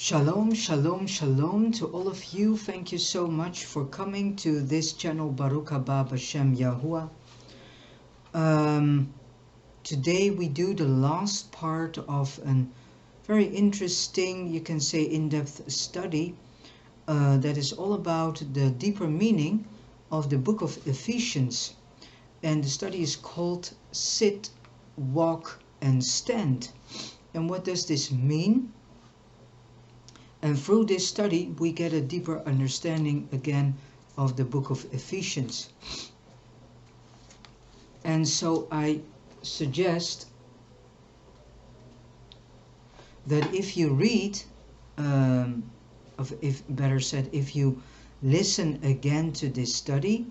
Shalom, shalom, shalom to all of you. Thank you so much for coming to this channel, Baruch Haba B'Shem Yahuwah. Today we do the last part of a very interesting, you can say in-depth study that is all about the deeper meaning of the book of Ephesians. And the study is called Sit, Walk and Stand. And what does this mean? And through this study we get a deeper understanding again of the book of Ephesians. And so I suggest that if you read, if you listen again to this study,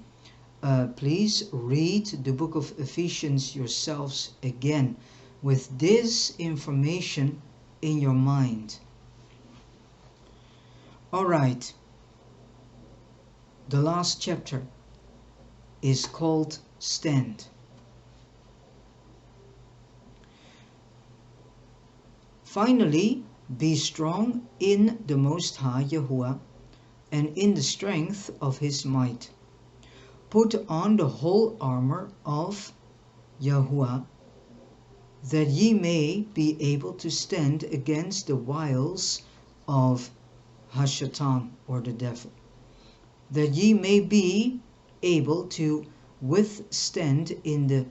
please read the book of Ephesians yourselves again with this information in your mind. Alright, the last chapter is called Stand. Finally, be strong in the Most High Yahuwah and in the strength of His might. Put on the whole armor of Yahuwah, that ye may be able to stand against the wiles of Hashatan, or the devil, that ye may be able to withstand in the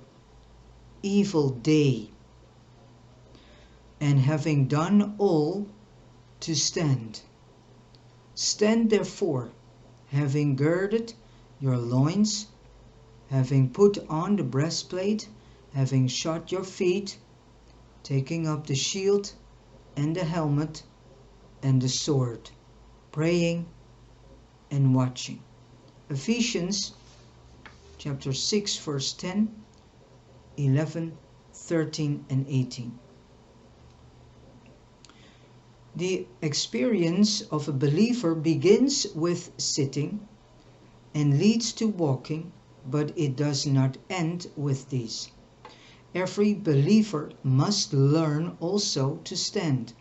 evil day, and having done all, to stand. Stand therefore, having girded your loins, having put on the breastplate, having shod your feet, taking up the shield and the helmet and the sword, praying and watching. Ephesians chapter 6 verse 10, 11, 13 and 18. The experience of a believer begins with sitting and leads to walking, but it does not end with these. Every believer must learn also to stand.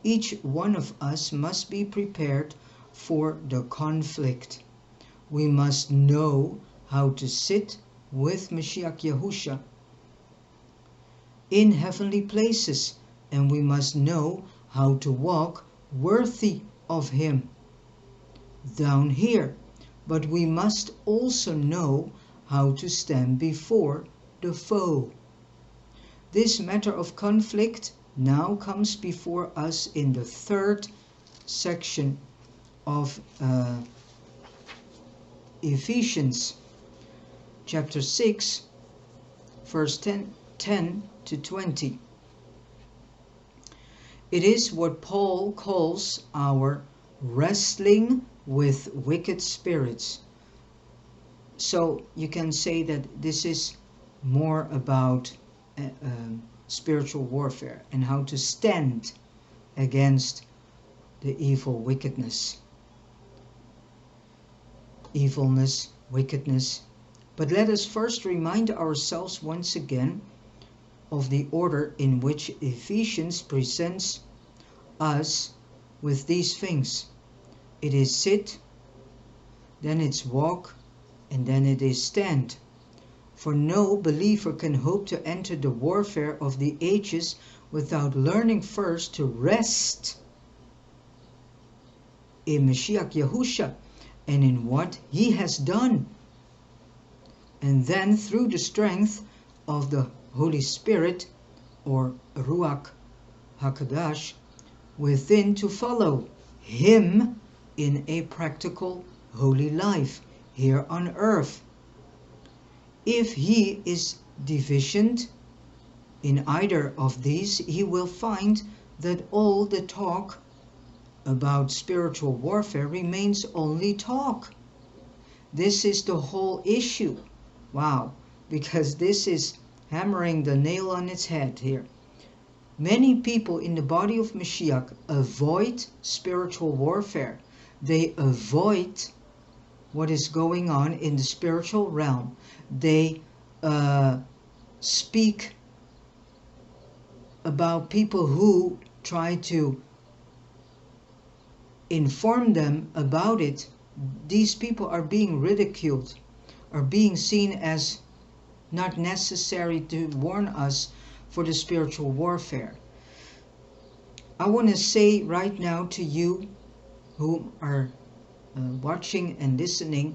Each one of us must be prepared for the conflict. We must know how to sit with Mashiach Yahusha in heavenly places, and we must know how to walk worthy of Him down here. But we must also know how to stand before the foe. This matter of conflict now comes before us in the third section of Ephesians chapter 6 verse 10 to 20. It is what Paul calls our wrestling with wicked spirits. So you can say that this is more about spiritual warfare and how to stand against the evil wickedness, evilness, wickedness. But let us first remind ourselves once again of the order in which Ephesians presents us with these things. It is sit, then it's walk, and then it is stand. For no believer can hope to enter the warfare of the ages without learning first to rest in Mashiach Yahusha and in what He has done. And then through the strength of the Holy Spirit, or Ruach HaKadosh, within to follow Him in a practical holy life here on earth. If he is deficient in either of these, he will find that all the talk about spiritual warfare remains only talk. This is the whole issue. Wow, because this is hammering the nail on its head here. Many people in the body of Mashiach avoid spiritual warfare. They avoid what is going on in the spiritual realm. They speak about people who try to inform them about it, these people are being ridiculed, are being seen as not necessary to warn us for the spiritual warfare. I want to say right now to you who are watching and listening,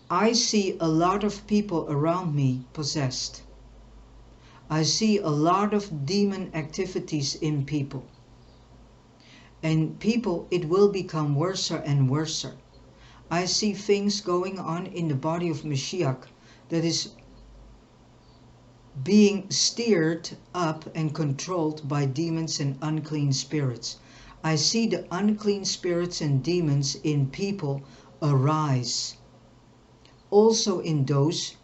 I see a lot of people around me possessed. I see a lot of demon activities in people. And people, it will become worse and worse. I see things going on in the body of Mashiach that is being steered up and controlled by demons and unclean spirits. I see the unclean spirits and demons in people arise. Also in those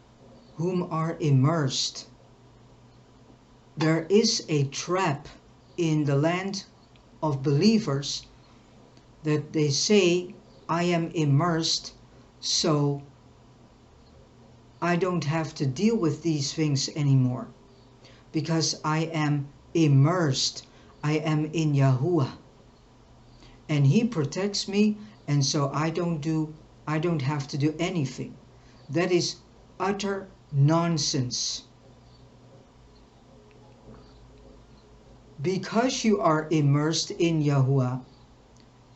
whom are immersed. There is a trap in the land of believers that they say, I am immersed, so I don't have to deal with these things anymore, because I am immersed. I am in Yahuwah, and He protects me, and so I don't have to do anything. That is utter nonsense. Because you are immersed in Yahuwah,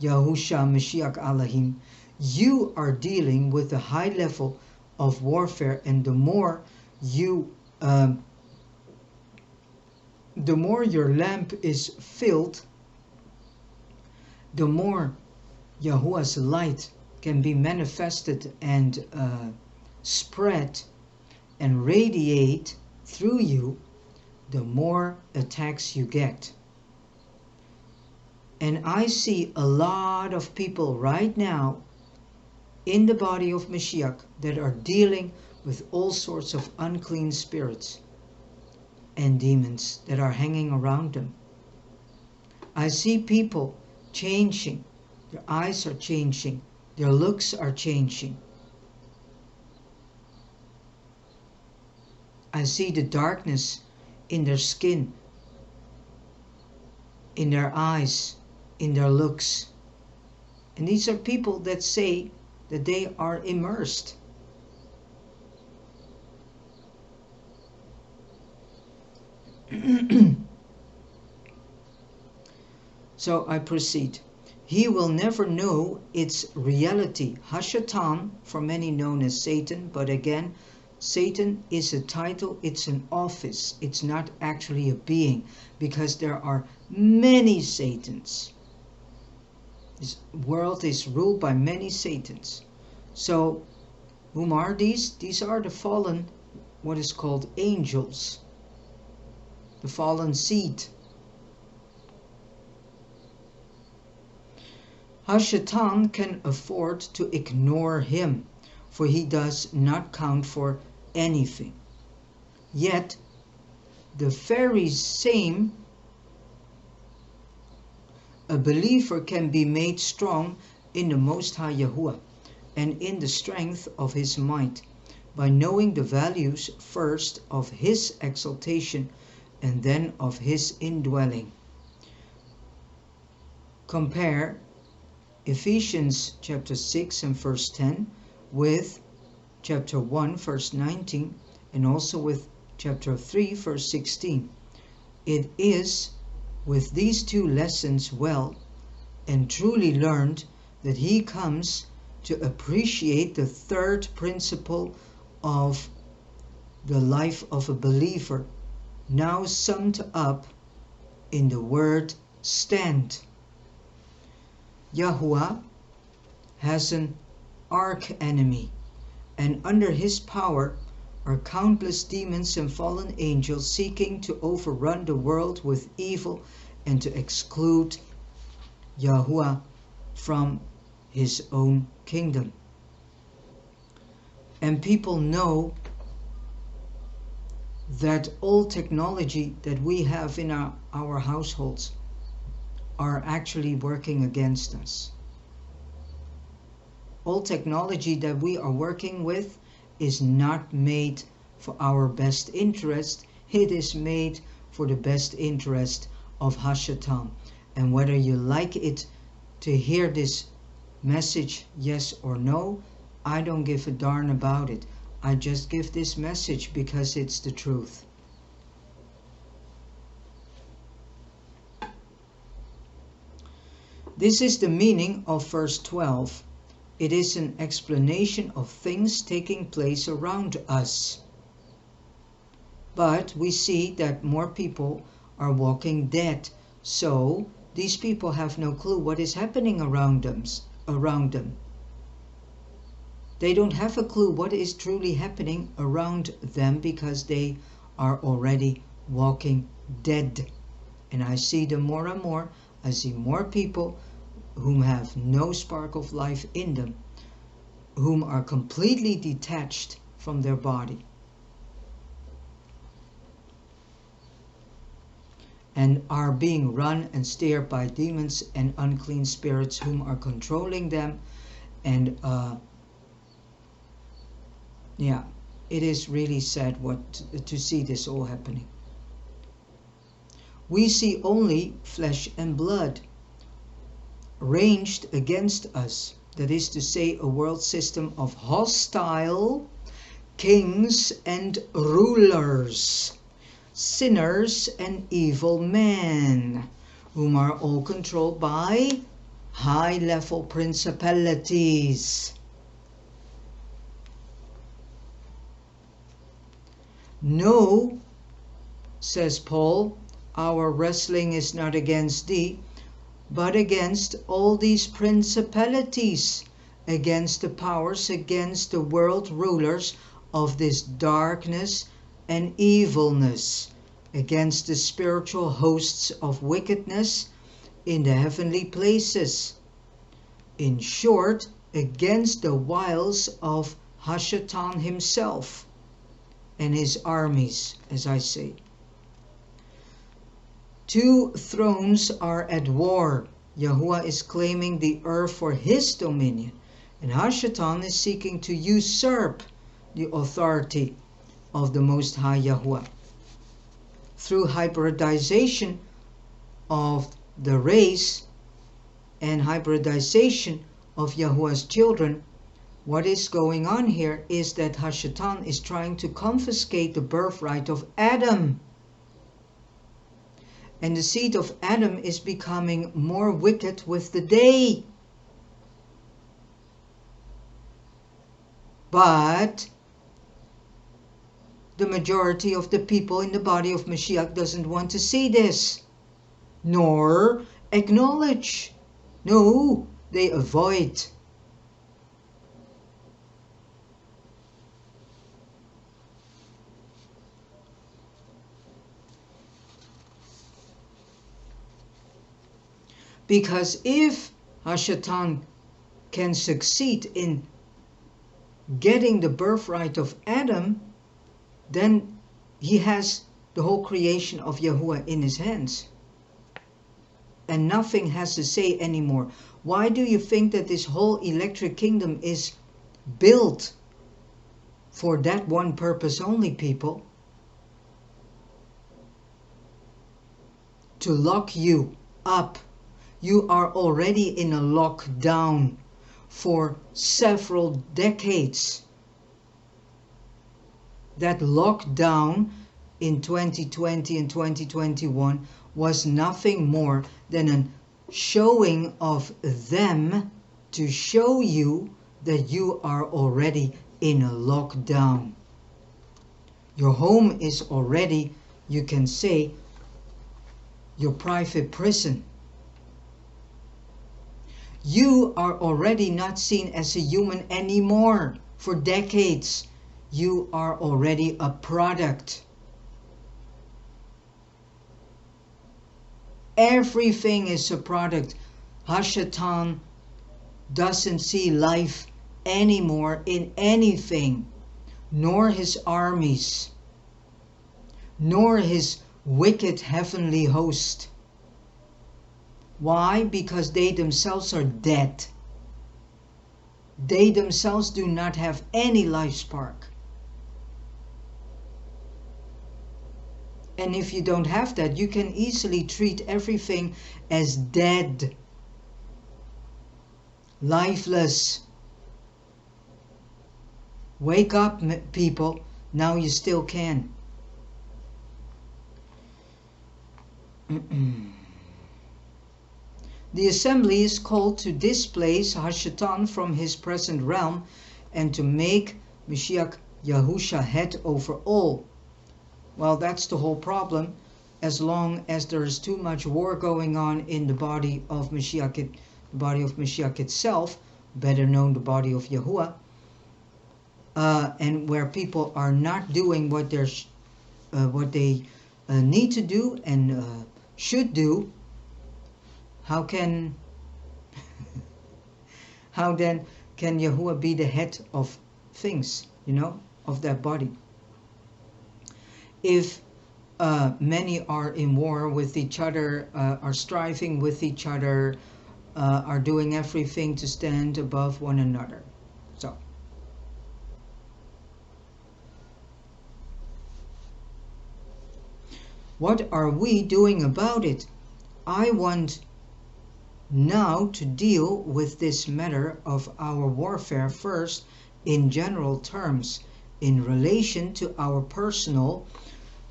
Yahusha Mashiach Elohim, you are dealing with a high level of warfare, and the more your lamp is filled, the more Yahuwah's light can be manifested and spread and radiate through you, the more attacks you get. And I see a lot of people right now in the body of Mashiach that are dealing with all sorts of unclean spirits and demons that are hanging around them. I see people changing. Their eyes are changing. Their looks are changing. I see the darkness in their skin, in their eyes, in their looks. And these are people that say that they are immersed. So I proceed. He will never know its reality. Hashatan, for many known as Satan, but again, Satan is a title, it's an office, it's not actually a being, because there are many Satans. This world is ruled by many Satans. So, whom are these? These are the fallen, what is called angels, the fallen seed. Hashatan can afford to ignore him, for he does not count for anything. Yet, the very same, a believer can be made strong in the Most High Yahuwah and in the strength of His might, by knowing the values first of His exaltation and then of His indwelling. Compare Ephesians chapter 6 and verse 10 with chapter 1 verse 19 and also with chapter 3 verse 16. It is with these two lessons well and truly learned that he comes to appreciate the third principle of the life of a believer, now summed up in the word stand. Yahuwah has an arch-enemy, and under his power are countless demons and fallen angels seeking to overrun the world with evil and to exclude Yahuwah from his own kingdom. And people know that all technology that we have in our households are actually working against us. All technology that we are working with is not made for our best interest. It is made for the best interest of Hashatan. And whether you like it to hear this message, yes or no, I don't give a darn about it. I just give this message because it's the truth. This is the meaning of verse 12. It is an explanation of things taking place around us. But we see that more people are walking dead. So these people have no clue what is happening around them. They don't have a clue what is truly happening around them because they are already walking dead. And I see them more and more. I see more people whom have no spark of life in them, whom are completely detached from their body. And are being run and steered by demons and unclean spirits whom are controlling them. And yeah, it is really sad to see this all happening. We see only flesh and blood ranged against us. That is to say, a world system of hostile kings and rulers, sinners and evil men, whom are all controlled by high-level principalities. No, says Paul, our wrestling is not against thee, but against all these principalities, against the powers, against the world rulers of this darkness and evilness, against the spiritual hosts of wickedness in the heavenly places. In short, against the wiles of Hashatan himself and his armies, as I say. Two thrones are at war. Yahuwah is claiming the earth for his dominion, and Hashatan is seeking to usurp the authority of the Most High Yahuwah. Through hybridization of the race and hybridization of Yahuwah's children, what is going on here is that Hashatan is trying to confiscate the birthright of Adam. And the seed of Adam is becoming more wicked with the day. But the majority of the people in the body of Mashiach doesn't want to see this, nor acknowledge. No, they avoid. Because if Hashatan can succeed in getting the birthright of Adam, then he has the whole creation of Yahuwah in his hands. And nothing has to say anymore. Why do you think that this whole electric kingdom is built for that one purpose only, people? To lock you up. You are already in a lockdown for several decades. That lockdown in 2020 and 2021 was nothing more than a showing of them to show you that you are already in a lockdown. Your home is already, you can say, your private prison. You are already not seen as a human anymore. For decades, you are already a product. Everything is a product. Hashatan doesn't see life anymore in anything, nor his armies, nor his wicked heavenly host. Why? Because they themselves are dead. They themselves do not have any life spark. And if you don't have that, you can easily treat everything as dead, lifeless. Wake up, people. Now you still can. The assembly is called to displace Hashatan from his present realm and to make Mashiach Yahusha head over all. Well, that's the whole problem. As long as there is too much war going on in the body of Mashiach, the body of Mashiach itself, better known the body of Yahuwah, and where people are not doing what they need to do and should do, how then can Yahuwah be the head of things, of that body? If many are in war with each other, are striving with each other, are doing everything to stand above one another. So, what are we doing about it? I want now to deal with this matter of our warfare first in general terms, in relation to our personal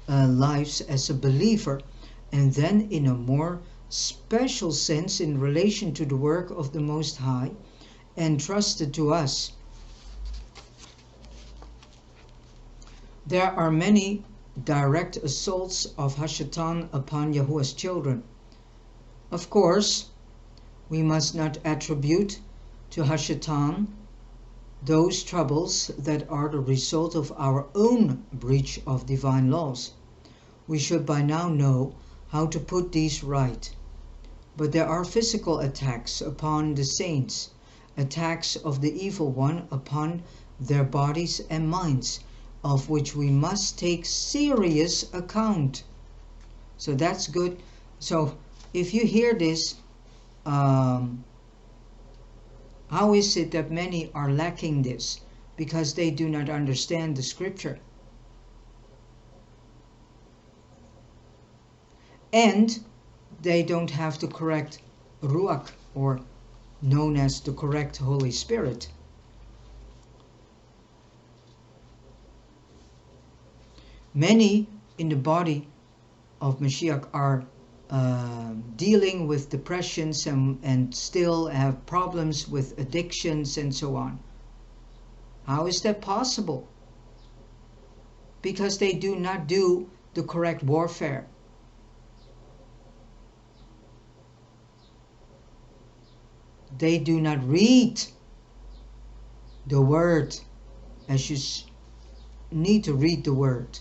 lives as a believer, and then in a more special sense in relation to the work of the Most High entrusted to us. There are many direct assaults of Hashatan upon Yahuwah's children. Of course, we must not attribute to Hashatan those troubles that are the result of our own breach of divine laws. We should by now know how to put these right. But there are physical attacks upon the saints, attacks of the evil one upon their bodies and minds, of which we must take serious account. So that's good. So if you hear this, how is it that many are lacking this? Because they do not understand the scripture. And they don't have the correct Ruach, or known as the correct Holy Spirit. Many in the body of Mashiach are dealing with depressions and still have problems with addictions and so on. How is that possible? Because they do not do the correct warfare. They do not read the word as you need to read the word.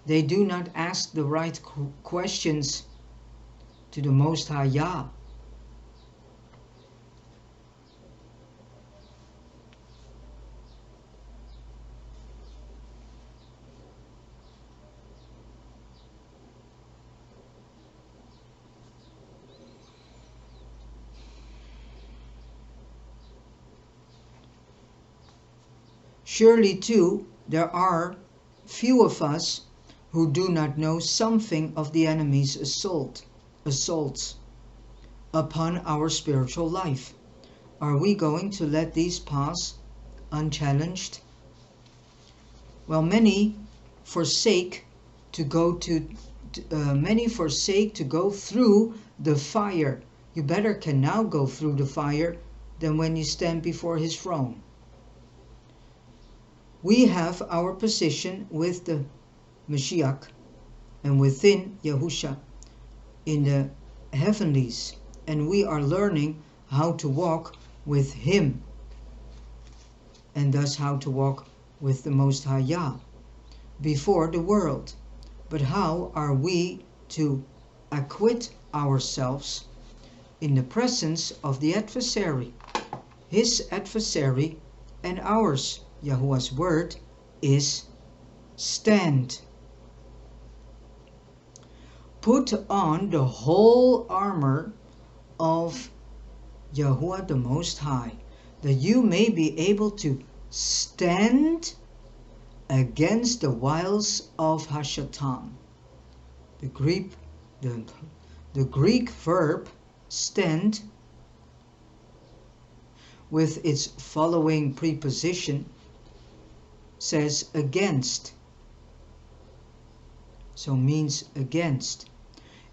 They do not ask the right questions to the Most High Yah. Surely too, there are few of us who do not know something of the enemy's assaults upon our spiritual life. Are we going to let these pass unchallenged? Well, many forsake to go through the fire. You better can now go through the fire than when you stand before his throne. We have our position with the Mashiach and within Yahusha in the heavenlies, and we are learning how to walk with him, and thus how to walk with the Most High Yah before the world. But how are we to acquit ourselves in the presence of the adversary? His adversary and ours. Yahuwah's word is stand. Put on the whole armor of Yahuwah the Most High, that you may be able to stand against the wiles of Hashatan. The Greek verb stand with its following preposition says against, so means against.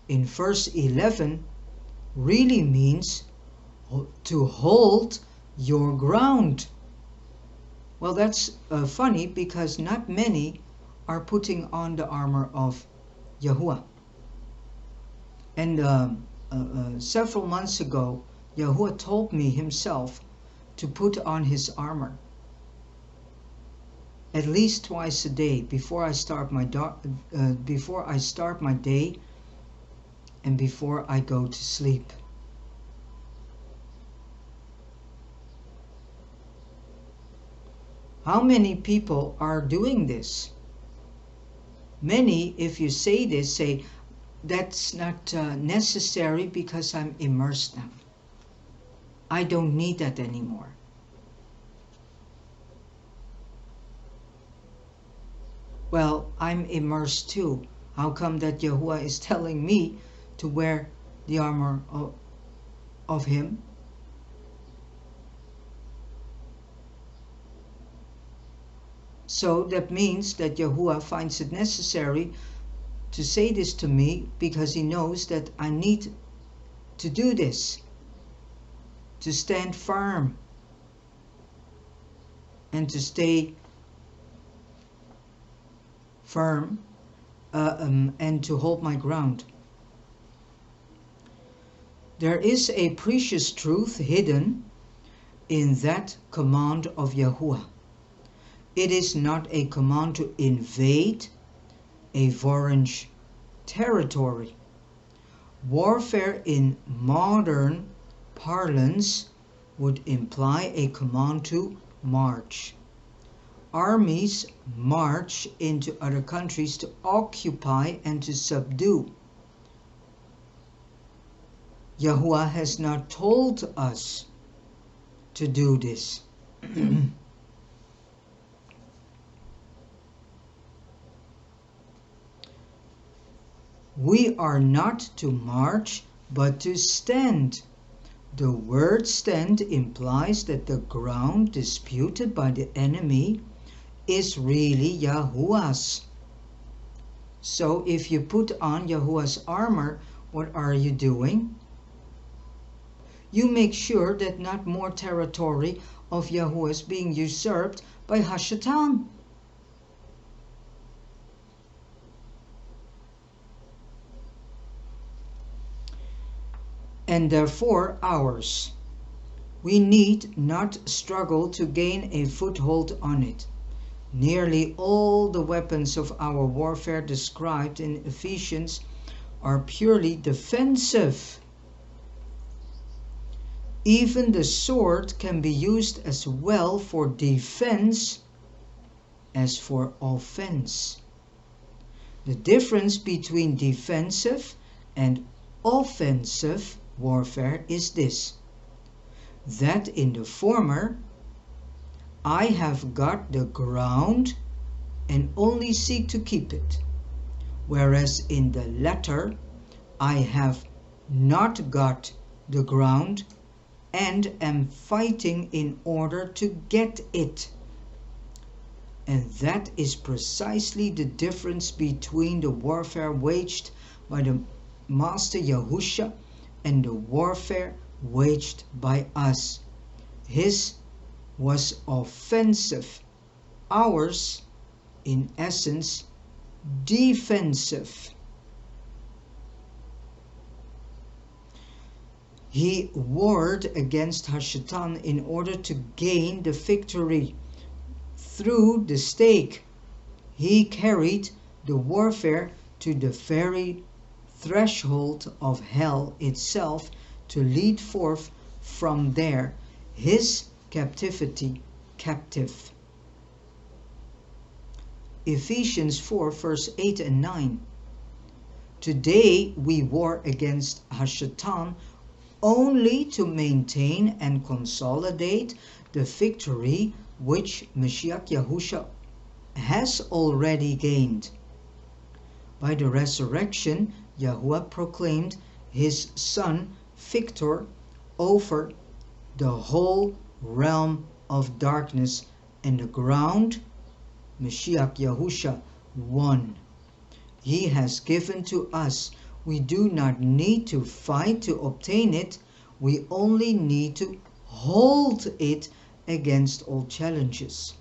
In verse 11 really means to hold your ground. Well, that's funny, because not many are putting on the armor of Yahuwah. And several months ago, Yahuwah told me himself to put on his armor at least twice a day before I start my day and before I go to sleep. How many people are doing this? Many, if you say this, say, that's not necessary because I'm immersed now. I don't need that anymore. Well, I'm immersed too. How come that Yahuwah is telling me to wear the armor of him? So that means that Yahuwah finds it necessary to say this to me because he knows that I need to do this, to stand firm and to stay firm and to hold my ground. There is a precious truth hidden in that command of Yahuwah. It is not a command to invade a foreign territory. Warfare in modern parlance would imply a command to march. Armies march into other countries to occupy and to subdue. Yahuwah has not told us to do this. We are not to march, but to stand. The word stand implies that the ground disputed by the enemy is really Yahuwah's. So if you put on Yahuwah's armor, what are you doing? You make sure that not more territory of Yahuwah is being usurped by Hashatan. And therefore ours. We need not struggle to gain a foothold on it. Nearly all the weapons of our warfare described in Ephesians are purely defensive. Even the sword can be used as well for defense as for offense. The difference between defensive and offensive warfare is this: that in the former I have got the ground and only seek to keep it, whereas in the latter I have not got the ground and am fighting in order to get it. And that is precisely the difference between the warfare waged by the Master Yahusha and the warfare waged by us. His was offensive, ours, in essence, defensive. He warred against Hashatan in order to gain the victory. Through the stake, he carried the warfare to the very threshold of hell itself to lead forth from there his captivity captive. Ephesians 4 verse 8 and 9. Today we war against Hashatan only to maintain and consolidate the victory which Mashiach Yahusha has already gained. By the resurrection, Yahuwah proclaimed his Son victor over the whole realm of darkness, and the ground Mashiach Yahusha won. He has given to us. We do not need to fight to obtain it. We only need to hold it against all challenges.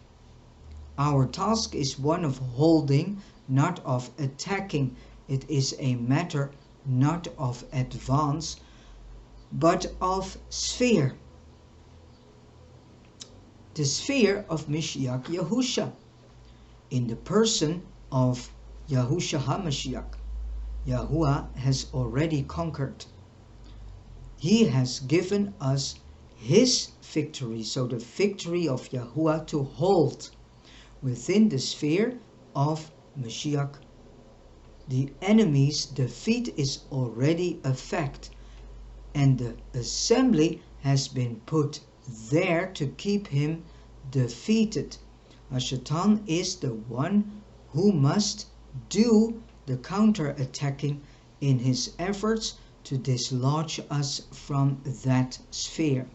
Our task is one of holding, not of attacking. It is a matter not of advance, but of sphere. The sphere of Mashiach Yahusha, in the person of Yahushua HaMashiach. Yahuwah has already conquered. He has given us his victory, so the victory of Yahuwah to hold within the sphere of Mashiach. The enemy's defeat is already a fact, and the assembly has been put there to keep him defeated. Satan is the one who must do the counter-attacking in his efforts to dislodge us from that sphere.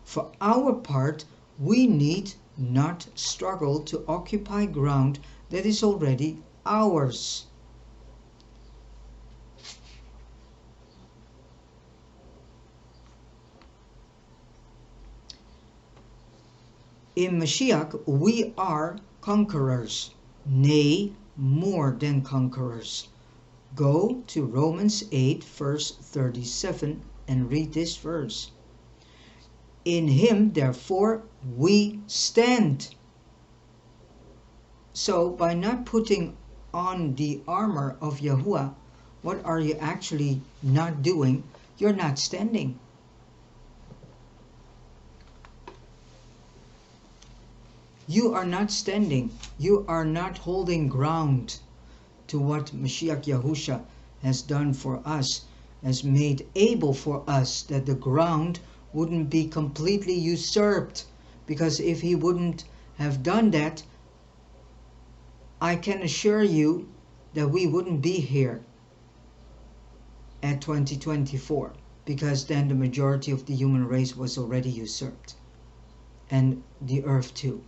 For our part, we need not struggle to occupy ground that is already ours. In Mashiach, we are conquerors, nay, more than conquerors. Go to Romans 8, verse 37, and read this verse. In him, therefore, we stand. So, by not putting on the armor of Yahuwah, what are you actually not doing? You're not standing. You are not standing. You are not holding ground to what Mashiach Yahusha has done for us, has made able for us, that the ground wouldn't be completely usurped. Because if he wouldn't have done that, I can assure you that we wouldn't be here at 2024, because then the majority of the human race was already usurped, and the earth too.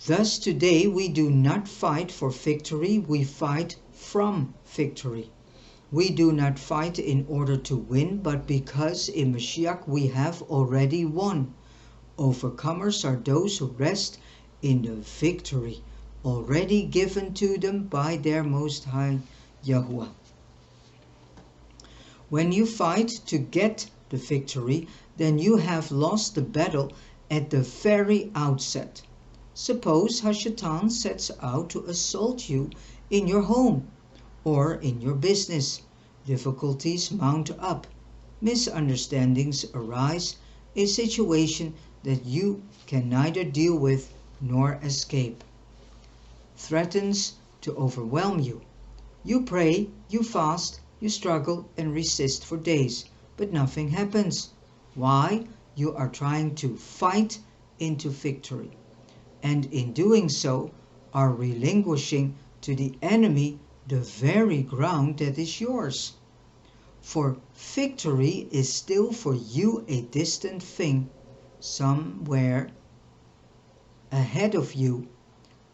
Thus today we do not fight for victory, we fight from victory. We do not fight in order to win, but because in Mashiach we have already won. Overcomers are those who rest in the victory already given to them by their Most High Yahuwah. When you fight to get the victory, then you have lost the battle at the very outset. Suppose Hashatan sets out to assault you in your home or in your business. Difficulties mount up. Misunderstandings arise, a situation that you can neither deal with nor escape. Threatens to overwhelm you. You pray, you fast, you struggle and resist for days, but nothing happens. Why? You are trying to fight into victory, and in doing so are relinquishing to the enemy the very ground that is yours. For victory is still for you a distant thing, somewhere ahead of you,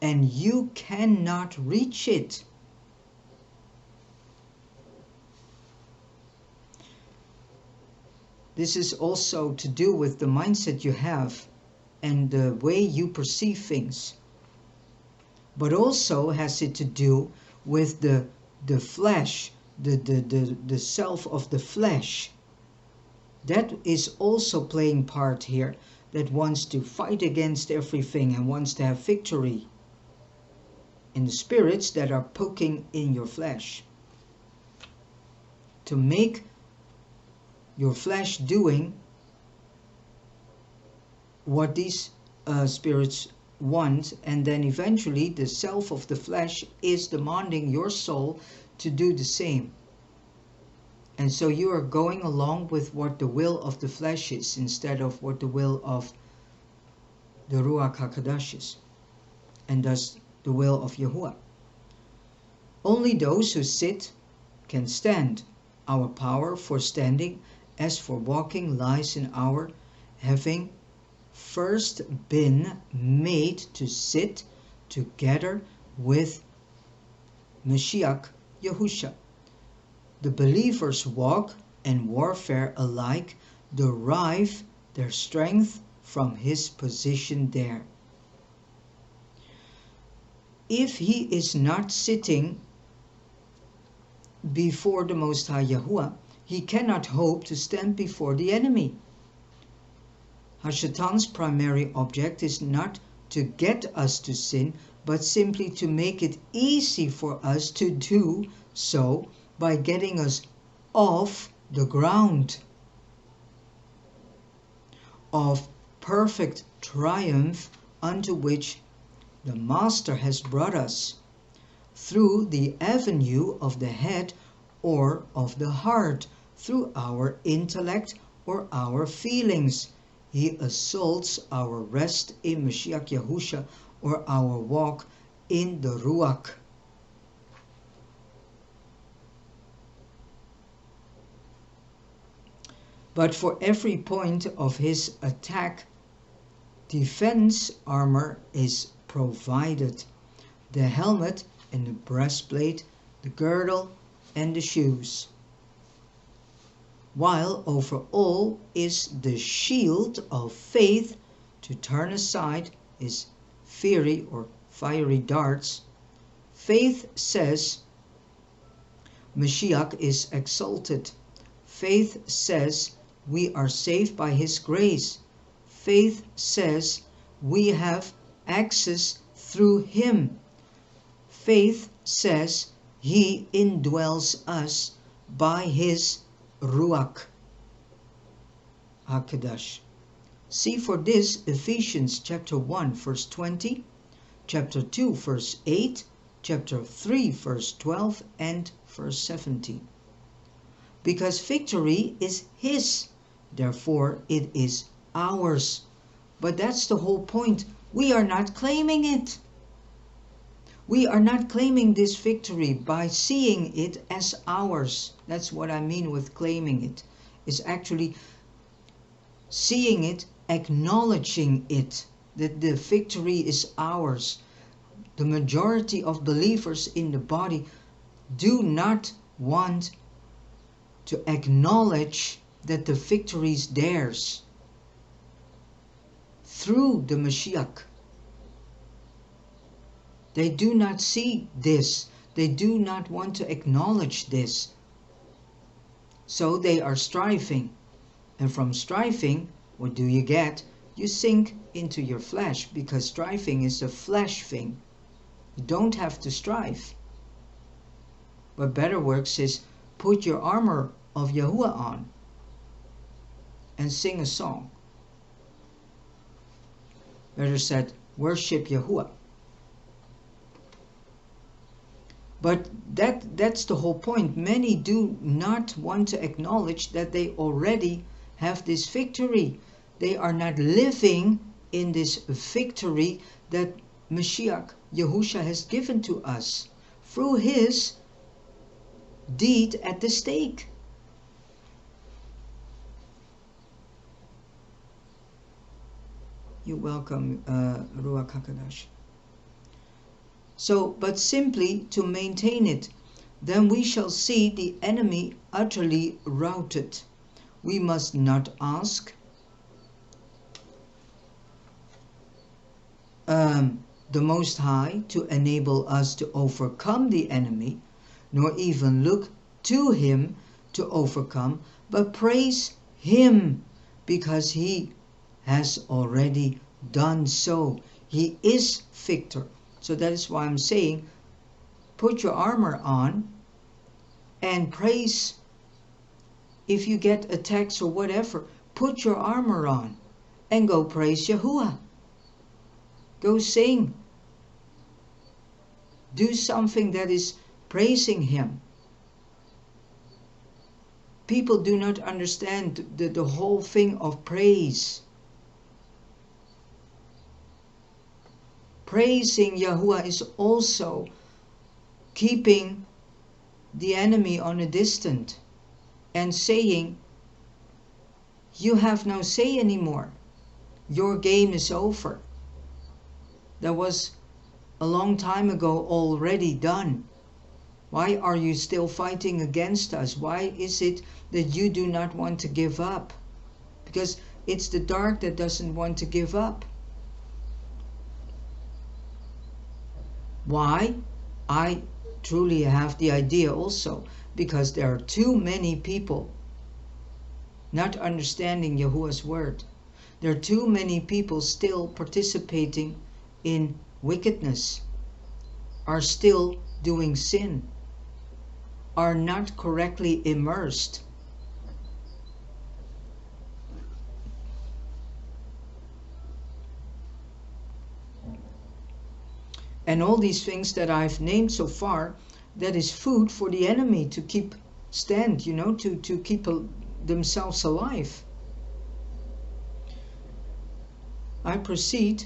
and you cannot reach it. This is also to do with the mindset you have and the way you perceive things, but also has it to do with the flesh, the self of the flesh. That is also playing part here, that wants to fight against everything and wants to have victory. In the spirits that are poking in your flesh, to make your flesh doing what these spirits want, and then eventually the self of the flesh is demanding your soul to do the same. And so you are going along with what the will of the flesh is, instead of what the will of the Ruach HaKodesh, and thus the will of Yahuwah. Only those who sit can stand. Our power for standing as for walking lies in our having first been made to sit together with Mashiach Yahusha. The believers' walk and warfare alike derive their strength from his position there. If he is not sitting before the Most High Yahuwah, he cannot hope to stand before the enemy. Hashatan's primary object is not to get us to sin, but simply to make it easy for us to do so by getting us off the ground of perfect triumph unto which the Master has brought us through the avenue of the head or of the heart, through our intellect or our feelings. He assaults our rest in Mashiach Yahusha or our walk in the Ruach. But for every point of his attack, defense armor is provided. The helmet and the breastplate, the girdle and the shoes. While over all is the shield of faith to turn aside his fiery or fiery darts. Faith says Mashiach is exalted. Faith says we are saved by his grace. Faith says we have access through him. Faith says he indwells us by his Ruach HaKodesh. See for this Ephesians chapter 1 verse 20, chapter 2 verse 8, chapter 3 verse 12 and verse 17. Because victory is his, therefore it is ours. But that's the whole point. We are not claiming it. We are not claiming this victory by seeing it as ours. That's what I mean with claiming it. It's actually seeing it, acknowledging it, that the victory is ours. The majority of believers in the body do not want to acknowledge that the victory is theirs through the Mashiach. They do not see this. They do not want to acknowledge this. So they are striving. And from striving, what do you get? You sink into your flesh, because striving is a flesh thing. You don't have to strive. But better works is put your armor of Yahuwah on and sing a song. Better said, worship Yahuwah. But that's the whole point. Many do not want to acknowledge that they already have this victory. They are not living in this victory that Mashiach Yahusha has given to us through his deed at the stake. You're welcome, Ruach HaKodesh. So, but simply to maintain it, then we shall see the enemy utterly routed. We must not ask the Most High to enable us to overcome the enemy, nor even look to him to overcome, but praise him because he has already done so. He is victor. So that is why I'm saying, put your armor on and praise. If you get attacks or whatever, put your armor on and go praise Yahuwah. Go sing. Do something that is praising him. People do not understand the whole thing of praise. praising Yahuwah is also keeping the enemy on a distance and saying, you have no say anymore. Your game is over. That was a long time ago already done. Why are you still fighting against us? Why is it that you do not want to give up? Because it's the dark that doesn't want to give up. Why? I truly have the idea also, because there are too many people not understanding Yahuwah's word. There are too many people still participating in wickedness, are still doing sin, are not correctly immersed. And all these things that I've named so far, that is food for the enemy to keep stand, you know, to keep themselves alive. I proceed.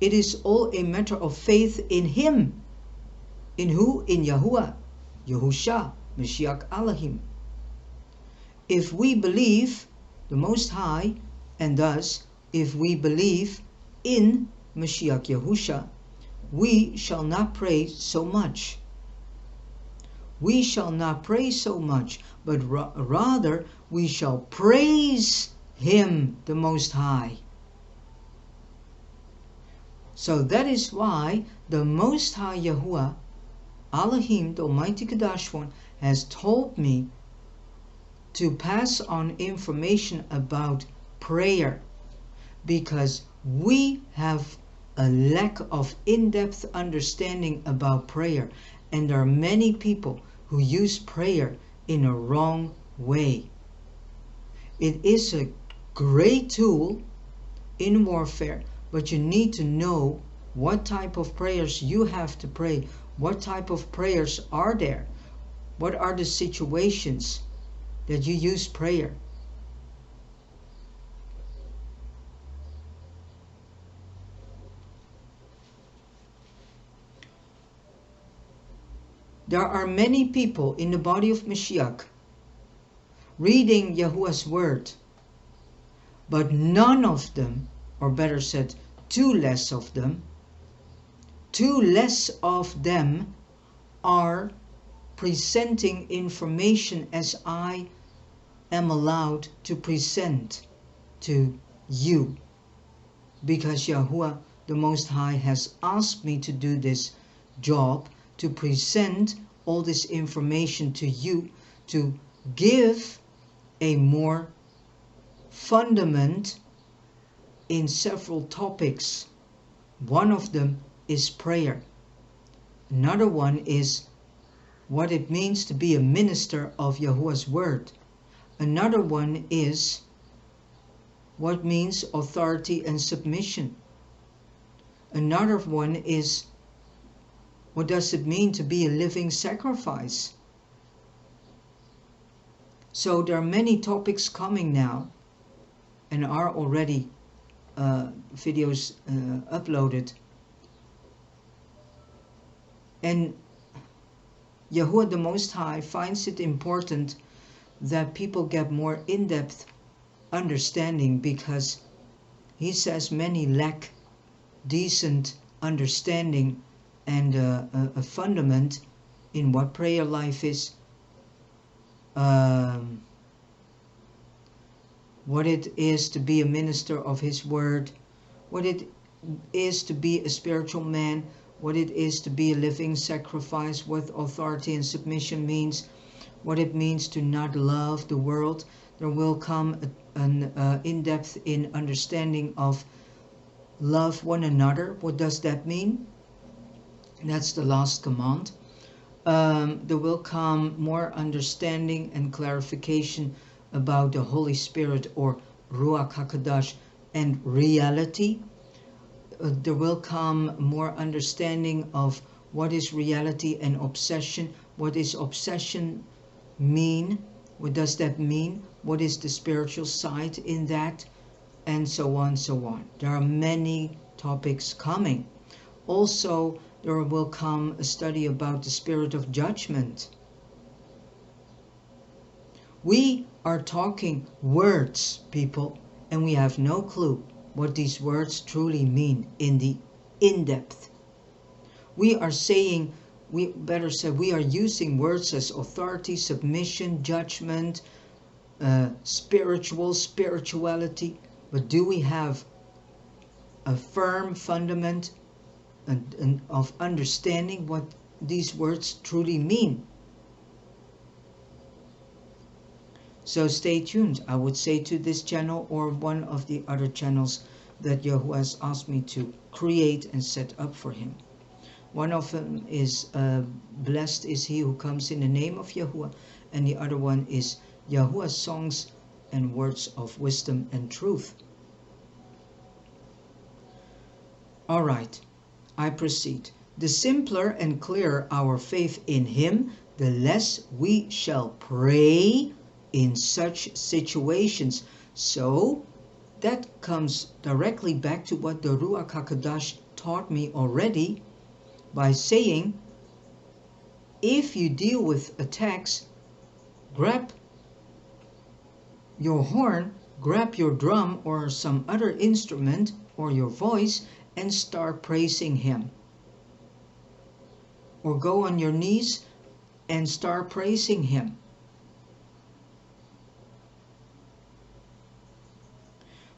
It is all a matter of faith in Him. In who? In Yahuwah, Yahusha, Mashiach Elohim. If we believe the Most High, and thus if we believe in Mashiach Yahusha, we shall not pray so much. We shall not pray so much, but rather we shall praise Him, the Most High. So that is why the Most High Yahuwah, Elohim, the Almighty Kadash One, has told me to pass on information about prayer, because we have a lack of in-depth understanding about prayer, and there are many people who use prayer in a wrong way. It is a great tool in warfare, but you need to know what type of prayers you have to pray. What type of prayers are there? What are the situations that you use prayer? There are many people in the body of Mashiach reading Yahuwah's word, but none of them, or better said, too less of them are presenting information as I am allowed to present to you, because Yahuwah the Most High has asked me to do this job, to present all this information to you, to give a more fundament in several topics. One of them is prayer. Another one is what it means to be a minister of Yahuwah's word. Another one is what means authority and submission. Another one is what does it mean to be a living sacrifice. So there are many topics coming now, and are already videos uploaded. And Yahuwah the Most High finds it important that people get more in-depth understanding, because He says many lack decent understanding and a fundament in what prayer life is, what it is to be a minister of His word, what it is to be a spiritual man, what it is to be a living sacrifice, what authority and submission means, what it means to not love the world. There will come an in-depth in understanding of love one another. What does that mean? That's the last command. There will come more understanding and clarification about the Holy Spirit, or Ruach HaKodesh, and reality. There will come more understanding of what is reality and obsession. What does obsession mean? What does that mean? What is the spiritual side in that? And so on, so on. There are many topics coming. Also, there will come a study about the spirit of judgment. We are talking words, people, and we have no clue what these words truly mean in the in-depth. We are saying, we better say, we are using words as authority, submission, judgment, spirituality, but do we have a firm fundament of understanding what these words truly mean? So stay tuned. I would say to this channel or one of the other channels that Yahuwah has asked me to create and set up for him. One of them is blessed is he who comes in the name of Yahuwah, and the other one is Yahuwah's songs and words of wisdom and truth. Alright, I proceed. The simpler and clearer our faith in him, the less we shall pray in such situations. So that comes directly back to what the Ruach HaKodesh taught me already, by saying, if you deal with attacks, grab your horn, grab your drum or some other instrument or your voice and start praising him. Or go on your knees and start praising him.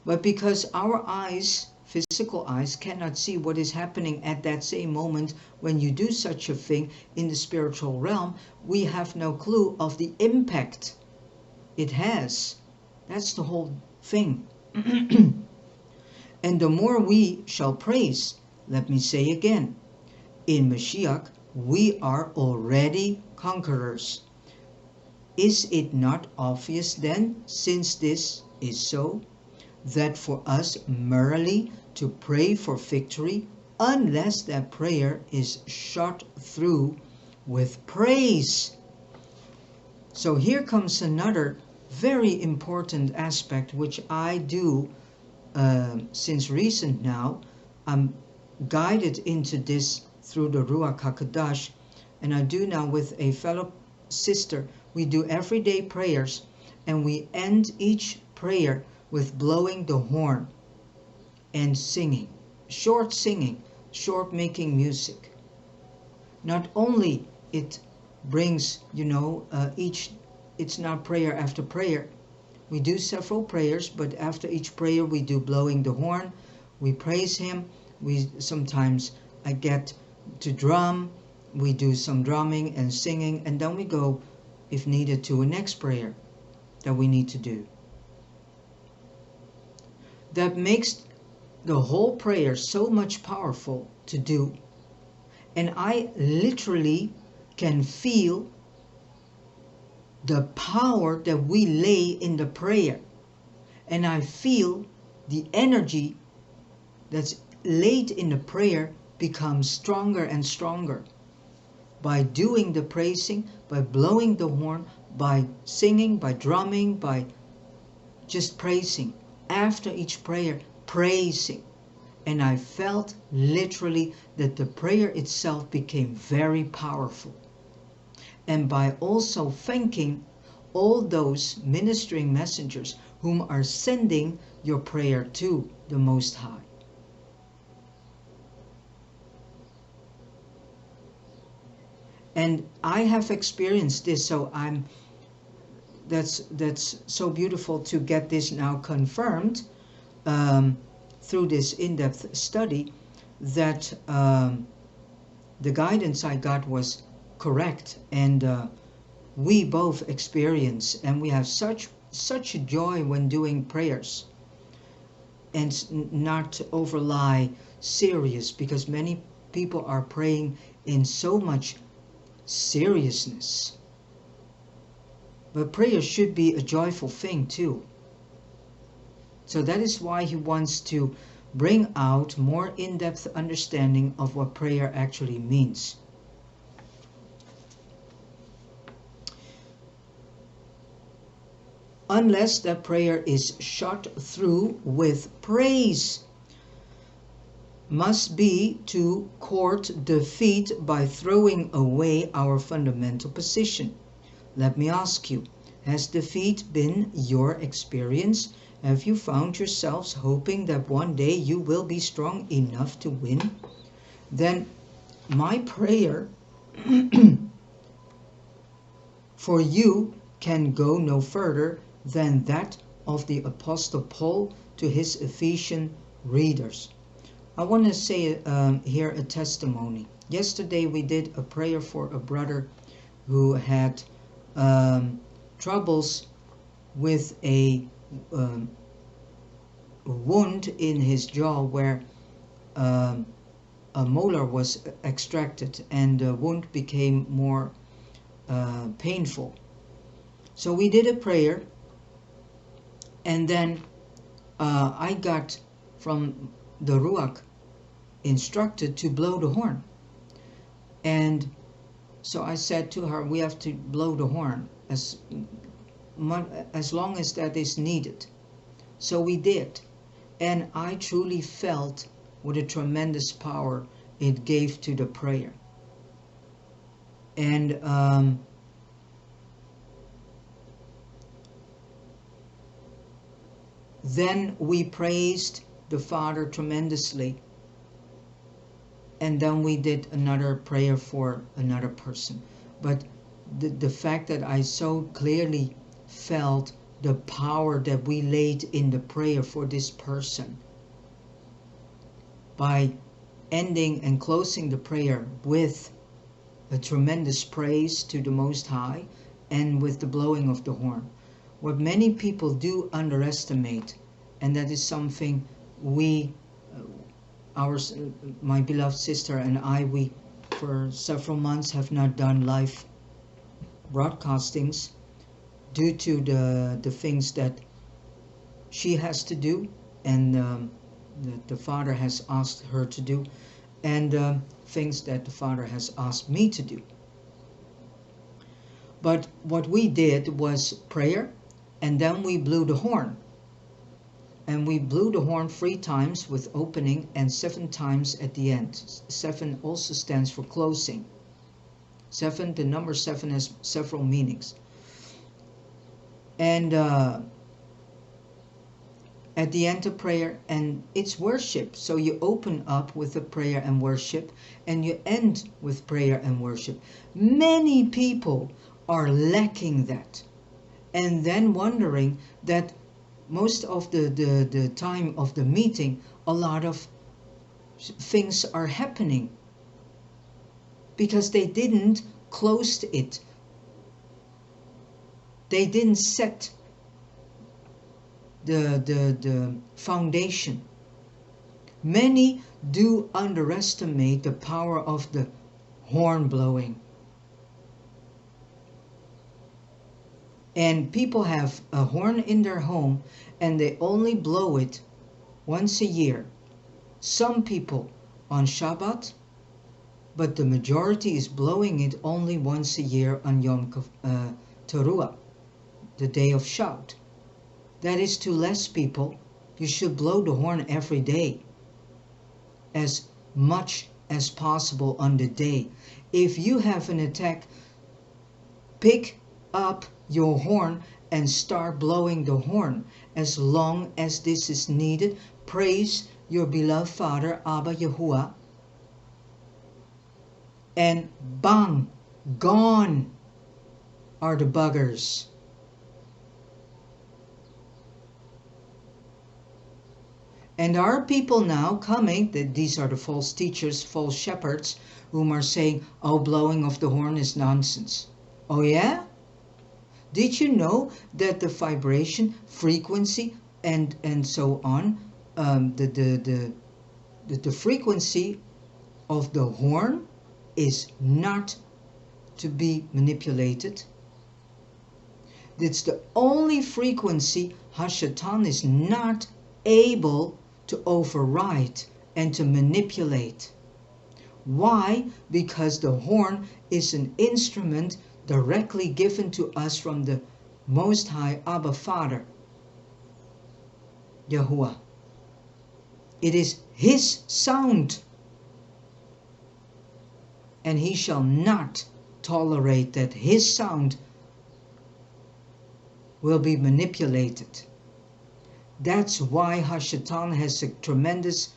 But because our eyes, physical eyes, cannot see what is happening at that same moment when you do such a thing in the spiritual realm, we have no clue of the impact it has. That's the whole thing. And the more we shall praise, let me say again, in Mashiach we are already conquerors. Is it not obvious then, since this is so, that for us merely to pray for victory, unless that prayer is shot through with praise? So here comes another very important aspect which I do since recent now. I'm guided into this through the Ruach HaKodesh, and I do now with a fellow sister. We do everyday prayers, and we end each prayer with blowing the horn and singing, short making music. Not only it brings, it's not prayer after prayer. We do several prayers, but after each prayer we do blowing the horn, we praise him, sometimes I get to drum, we do some drumming and singing, and then we go, if needed, to a next prayer that we need to do. That makes the whole prayer so much powerful to do. And I literally can feel the power that we lay in the prayer. And I feel the energy that's laid in the prayer becomes stronger and stronger. By doing the praising, by blowing the horn, by singing, by drumming, by just praising. After each prayer, praising. And I felt literally that the prayer itself became very powerful. And by also thanking all those ministering messengers whom are sending your prayer to the Most High. And I have experienced this, so that's so beautiful to get this now confirmed through this in-depth study, that the guidance I got was correct, and we both experience, and we have such joy when doing prayers, and not overly serious, because many people are praying in so much seriousness. But prayer should be a joyful thing too. So that is why he wants to bring out more in-depth understanding of what prayer actually means. Unless that prayer is shot through with praise. must be to court defeat by throwing away our fundamental position. Let me ask you, has defeat been your experience? Have you found yourselves hoping that one day you will be strong enough to win? Then my prayer for you can go no further than that of the Apostle Paul to his Ephesian readers. I want to say here a testimony. Yesterday we did a prayer for a brother who had troubles with a wound in his jaw where a molar was extracted, and the wound became more painful. So we did a prayer, and then I got from the Ruach instructed to blow the horn. And so I said to her, we have to blow the horn as long as that is needed. So we did. And I truly felt what a tremendous power it gave to the prayer. And then we praised the Father tremendously. And then we did another prayer for another person. But the fact that I so clearly felt the power that we laid in the prayer for this person, by ending and closing the prayer with a tremendous praise to the Most High and with the blowing of the horn. What many people do underestimate, and that is something we, my beloved sister and I, we for several months have not done live broadcastings due to the things that she has to do, and the Father has asked her to do, and things that the Father has asked me to do. But what we did was prayer, and then we blew the horn. And we blew the horn 3 times with opening and 7 times at the end. 7 also stands for closing. 7, the number 7 has several meanings. And at the end of prayer, and it's worship. So you open up with a prayer and worship, and you end with prayer and worship. Many people are lacking that, and then wondering that most of the time of the meeting, a lot of things are happening because they didn't close it. They didn't set the foundation. Many do underestimate the power of the horn blowing. And people have a horn in their home and they only blow it once a year. Some people on Shabbat, but the majority is blowing it only once a year on Yom Teruah, the day of shout. That is to less people. You should blow the horn every day, as much as possible on the day. If you have an attack, pick up your horn and start blowing the horn as long as this is needed. Praise your beloved Father, Abba Yahuwah, and bang, gone are the buggers. And there are people now coming, that these are the false teachers, false shepherds, whom are saying, oh, blowing of the horn is nonsense. Oh yeah? Did you know that the vibration, frequency, and so on, the frequency of the horn is not to be manipulated? It's the only frequency Hashatan is not able to override and to manipulate. Why? Because the horn is an instrument directly given to us from the Most High Abba Father, Yahuwah. It is his sound. And he shall not tolerate that his sound will be manipulated. That's why Hashatan has a tremendous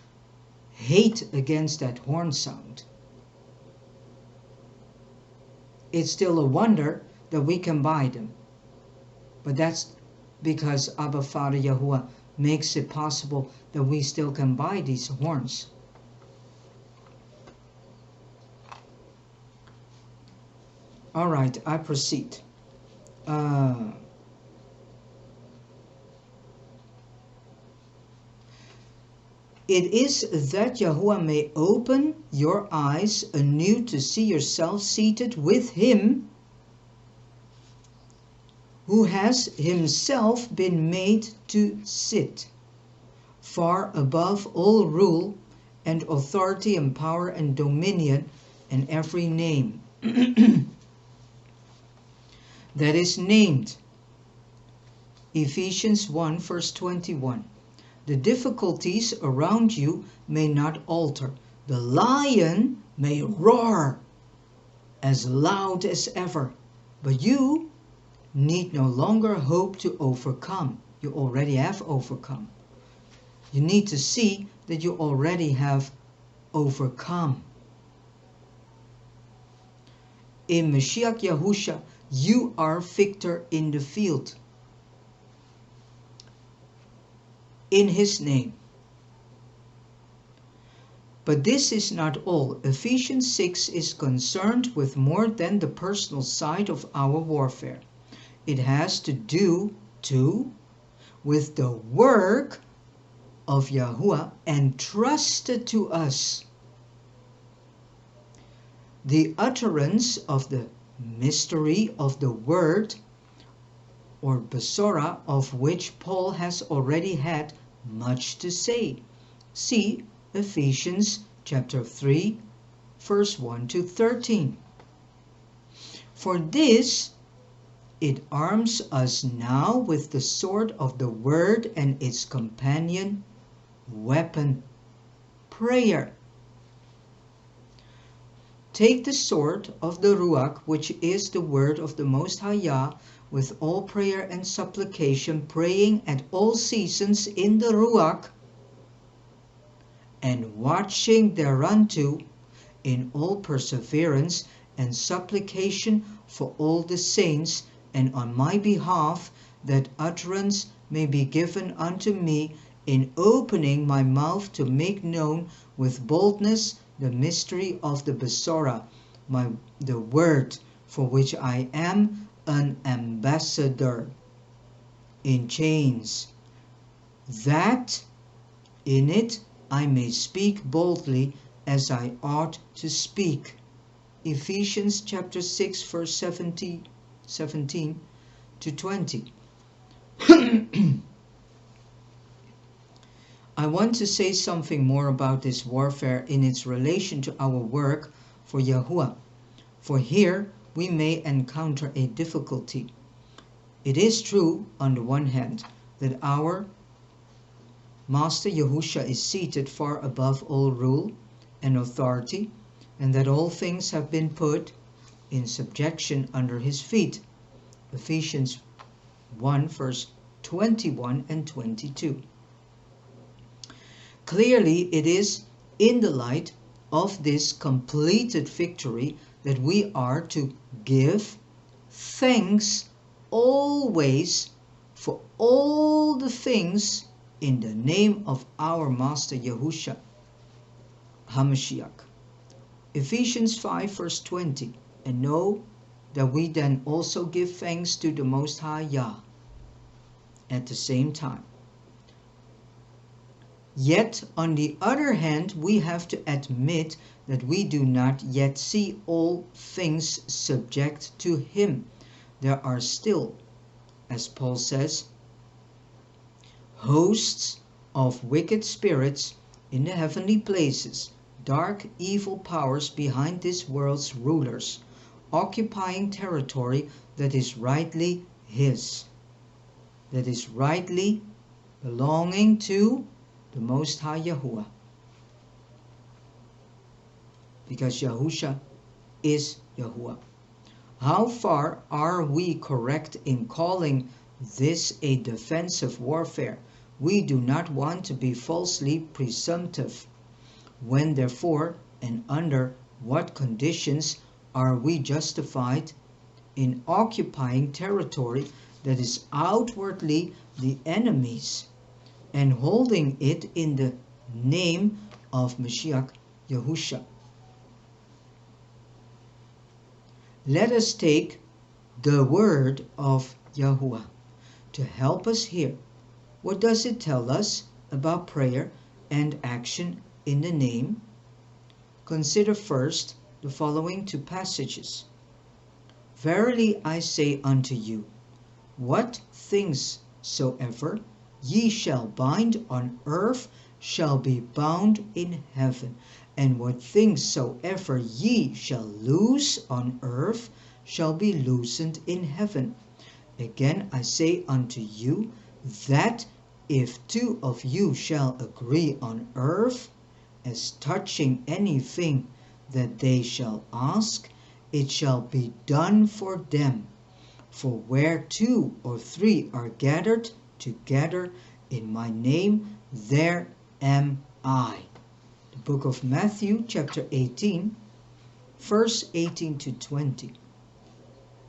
hate against that horn sound. It's still a wonder that we can buy them. But that's because Abba Father Yahuwah makes it possible that we still can buy these horns. All right, I proceed. It is that Yahuwah may open your eyes anew to see yourself seated with him who has himself been made to sit, far above all rule and authority and power and dominion and every name that is named. Ephesians 1 verse 21. The difficulties around you may not alter. The lion may roar as loud as ever, but you need no longer hope to overcome. You already have overcome. You need to see that you already have overcome. In Mashiach Yahusha, you are victor in the field. In his name. But this is not all. Ephesians 6 is concerned with more than the personal side of our warfare. It has to do, too, with the work of Yahuwah entrusted to us. The utterance of the mystery of the word, or Besorah, of which Paul has already had much to say. See Ephesians chapter 3, verse 1 to 13. For this, it arms us now with the sword of the word and its companion weapon, prayer. Take the sword of the Ruach, which is the word of the Most High Yah, with all prayer and supplication, praying at all seasons in the Ruach, and watching thereunto in all perseverance and supplication for all the saints, and on my behalf, that utterance may be given unto me in opening my mouth to make known with boldness the mystery of the Besorah, the word for which I am an ambassador in chains, that in it I may speak boldly as I ought to speak. Ephesians chapter 6 verse 17 to 20. I want to say something more about this warfare in its relation to our work for Yahuwah, for here we may encounter a difficulty. It is true, on the one hand, that our Master Yahusha is seated far above all rule and authority, and that all things have been put in subjection under his feet. Ephesians 1 verse 21 and 22. Clearly, it is in the light of this completed victory that we are to give thanks always for all the things in the name of our Master Yahusha HaMashiach. Ephesians 5 verse 20. And know that we then also give thanks to the Most High Yah at the same time. Yet, on the other hand, we have to admit that we do not yet see all things subject to him. There are still, as Paul says, hosts of wicked spirits in the heavenly places, dark evil powers behind this world's rulers, occupying territory that is rightly his, that is rightly belonging to the Most High Yahuwah. Because Yahusha is Yahuwah. How far are we correct in calling this a defensive warfare? We do not want to be falsely presumptive. When therefore, and under what conditions are we justified in occupying territory that is outwardly the enemy's, and holding it in the name of Mashiach Yahusha? Let us take the word of Yahuwah to help us here. What does it tell us about prayer and action in the name? Consider first the following two passages. Verily I say unto you, what things soever ye shall bind on earth shall be bound in heaven, and what things soever ye shall loose on earth shall be loosened in heaven. Again I say unto you, that if two of you shall agree on earth as touching anything that they shall ask, it shall be done for them. For where 2 or 3 are gathered together in my name, there am I. The book of Matthew, chapter 18, verse 18 to 20.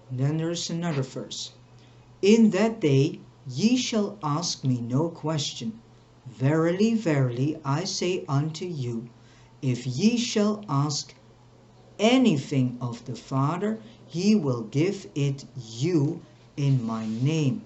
And then there is another verse. In that day ye shall ask me no question. Verily, verily, I say unto you, if ye shall ask anything of the Father, he will give it you in my name.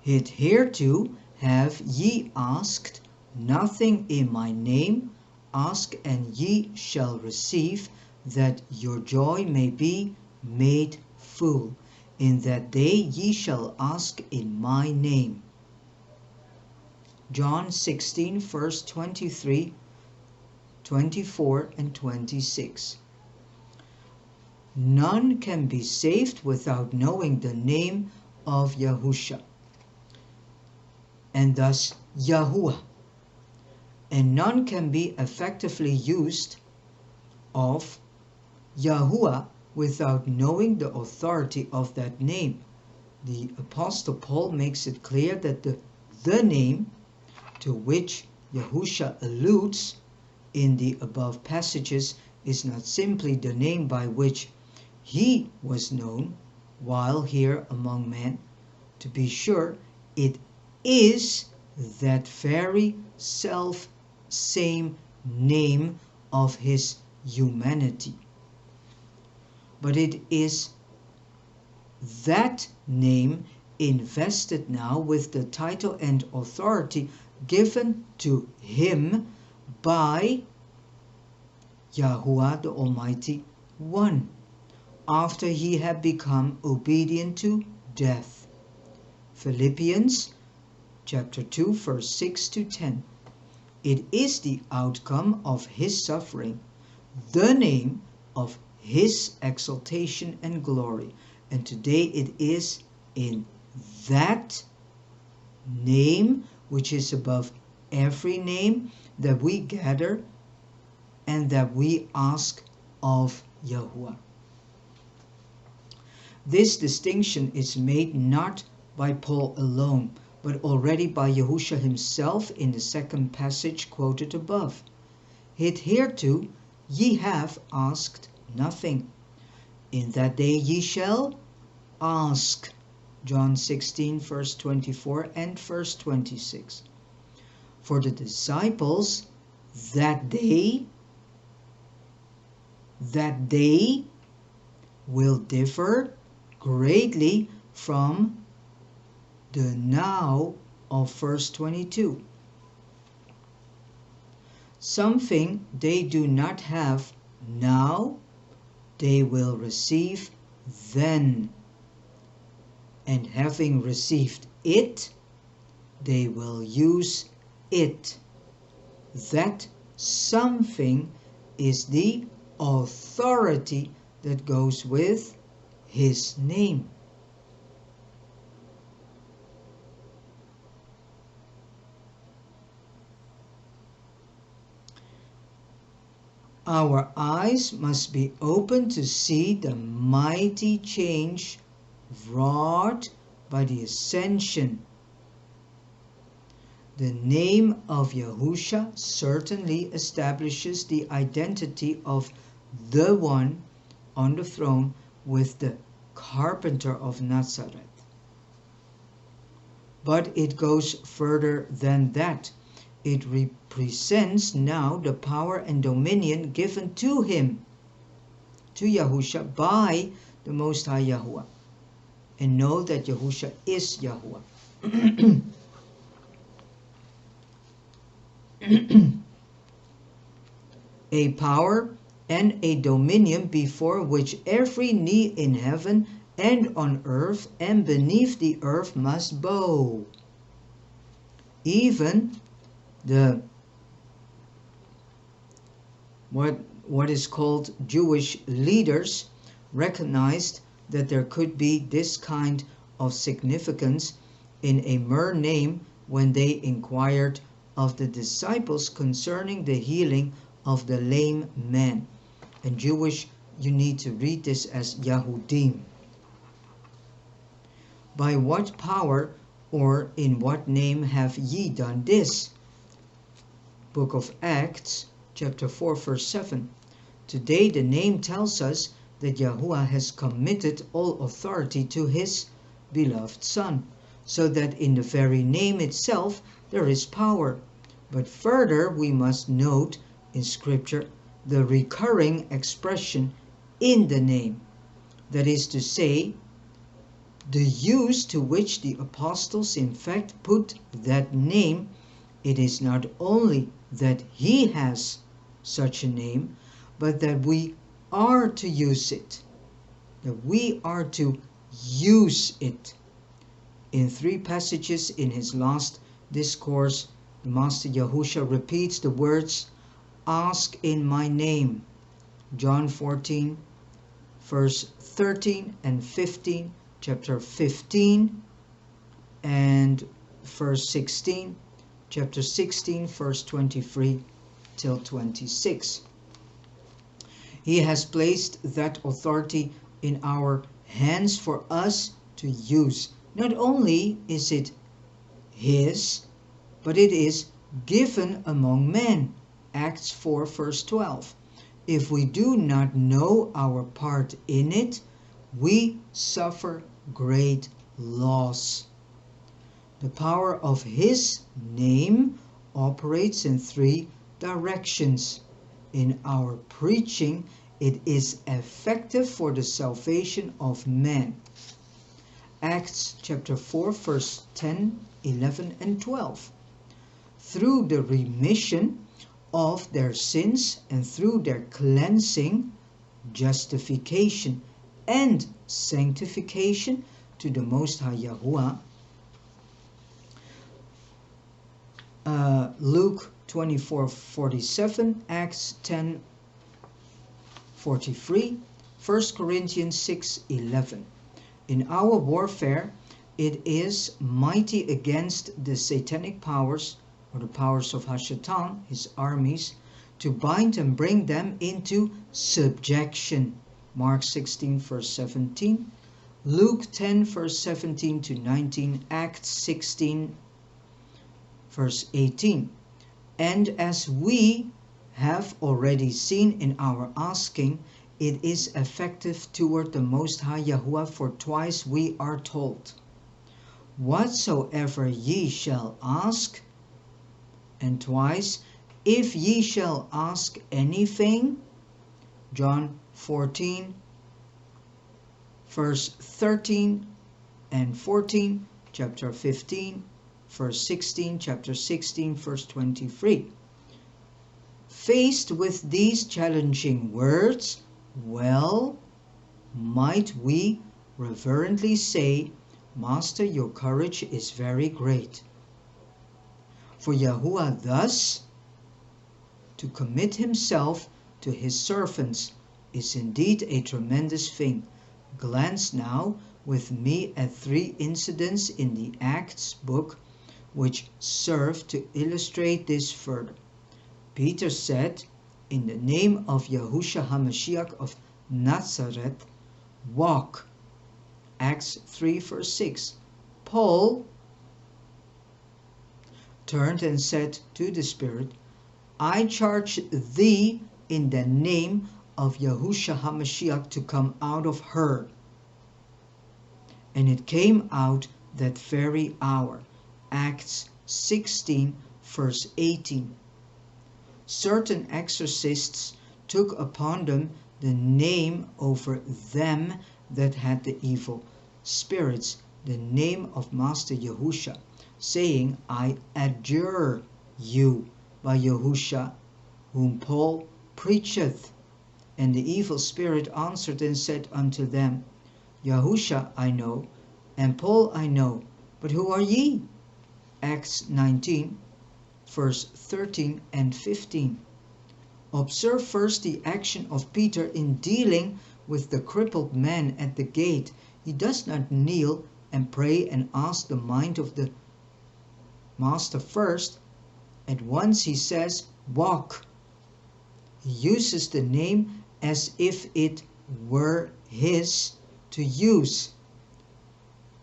Hitherto have ye asked nothing in my name. Ask and ye shall receive, that your joy may be made full. In that day ye shall ask in my name. John 16, verse 23, 24, and 26. None can be saved without knowing the name of Yahusha, and thus Yahuwah. And none can be effectively used of Yahuwah without knowing the authority of that name. The Apostle Paul makes it clear that the name to which Yahusha alludes in the above passages is not simply the name by which he was known while here among men. To be sure, it is that very same name of his humanity. But it is that name invested now with the title and authority given to him by Yahuwah the Almighty One, after he had become obedient to death. Philippians chapter 2, verse 6 to 10. It is the outcome of his suffering, the name of his exaltation and glory. And today it is in that name, which is above every name, that we gather and that we ask of Yahuwah. This distinction is made not by Paul alone, but already by Yahusha himself in the second passage quoted above. Hitherto ye have asked nothing. In that day ye shall ask. John 16, verse 24 and verse 26. For the disciples, that day will differ greatly from the now of verse 22. Something they do not have now, they will receive then. And having received it, they will use it. That something is the authority that goes with his name. Our eyes must be open to see the mighty change wrought by the ascension. The name of Yahusha certainly establishes the identity of the one on the throne with the carpenter of Nazareth. But it goes further than that. It represents now the power and dominion given to him, to Yahusha, by the Most High Yahuwah. And know that Yahusha is Yahuwah. A power and a dominion before which every knee in heaven and on earth and beneath the earth must bow. Even the what is called Jewish leaders recognized that there could be this kind of significance in a mere name when they inquired of the disciples concerning the healing of the lame man. In Jewish, you need to read this as Yahudim. By what power or in what name have ye done this? Book of Acts, chapter 4, verse 7. Today the name tells us that Yahuwah has committed all authority to his beloved Son, so that in the very name itself there is power. But further we must note in Scripture the recurring expression in the name, that is to say, the use to which the apostles in fact put that name. It is not only that he has such a name, but that we are to use it, that we are to use it. In 3 passages in his last discourse, the Master Yahusha repeats the words, "Ask in my name." John 14, verse 13 and 15, chapter 15 and verse 16, chapter 16, verse 23 till 26. He has placed that authority in our hands for us to use. Not only is it his, but it is given among men. Acts 4, verse 12. If we do not know our part in it, we suffer great loss. The power of his name operates in 3 directions. In our preaching, it is effective for the salvation of men. Acts chapter 4, verse 10, 11, and 12. Through the remission of their sins and through their cleansing, justification, and sanctification to the Most High Yahuwah. Luke 24:47, Acts 10:43, 1 Corinthians 6:11. In our warfare, it is mighty against the satanic powers, or the powers of Hashatan, his armies, to bind and bring them into subjection. Mark 16, verse 17, Luke 10, verse 17 to 19, Acts 16, verse 18. And as we have already seen in our asking, it is effective toward the Most High Yahuwah, for twice we are told, whatsoever ye shall ask, and twice, if ye shall ask anything. John 14, verse 13 and 14, chapter 15, verse 16, chapter 16, verse 23. Faced with these challenging words, well might we reverently say, Master, your courage is very great. For Yahuwah thus to commit himself to his servants is indeed a tremendous thing. Glance now with me at 3 incidents in the Acts book which serve to illustrate this further. Peter said in the name of Yahushua HaMashiach of Nazareth, walk. Acts 3 verse 6. Paul turned and said to the Spirit, I charge thee in the name of Yahushua HaMashiach to come out of her. And it came out that very hour. Acts 16 verse 18. Certain exorcists took upon them the name over them that had the evil spirits, the name of Master Yahushua, saying, I adjure you by Yahushua, whom Paul preacheth. And the evil spirit answered and said unto them, Yahushua I know, and Paul I know, but who are ye? Acts 19 verse 13 and 15. Observe first the action of Peter in dealing with the crippled man at the gate. He does not kneel and pray and ask the mind of the master first. At once he says, walk. He uses the name as if it were his to use,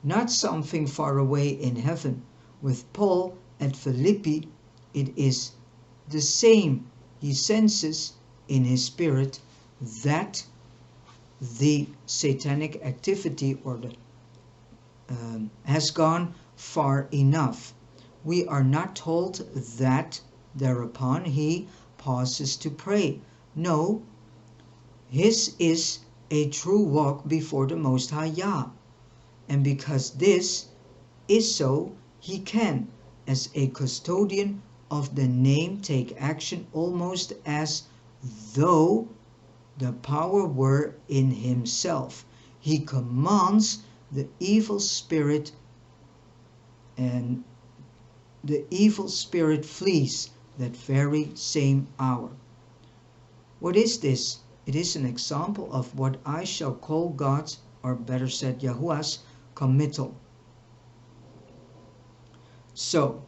not something far away in heaven. With Paul at Philippi, it is the same. He senses in his spirit that the satanic activity or the has gone far enough. We are not told that thereupon he pauses to pray. No, his is a true walk before the Most High Yah. And because this is so, he can, as a custodian of the name, take action almost as though the power were in himself. He commands the evil spirit, and the evil spirit flees that very same hour. What is this? It is an example of what I shall call God's, or better said YAHUAH'S, committal. So,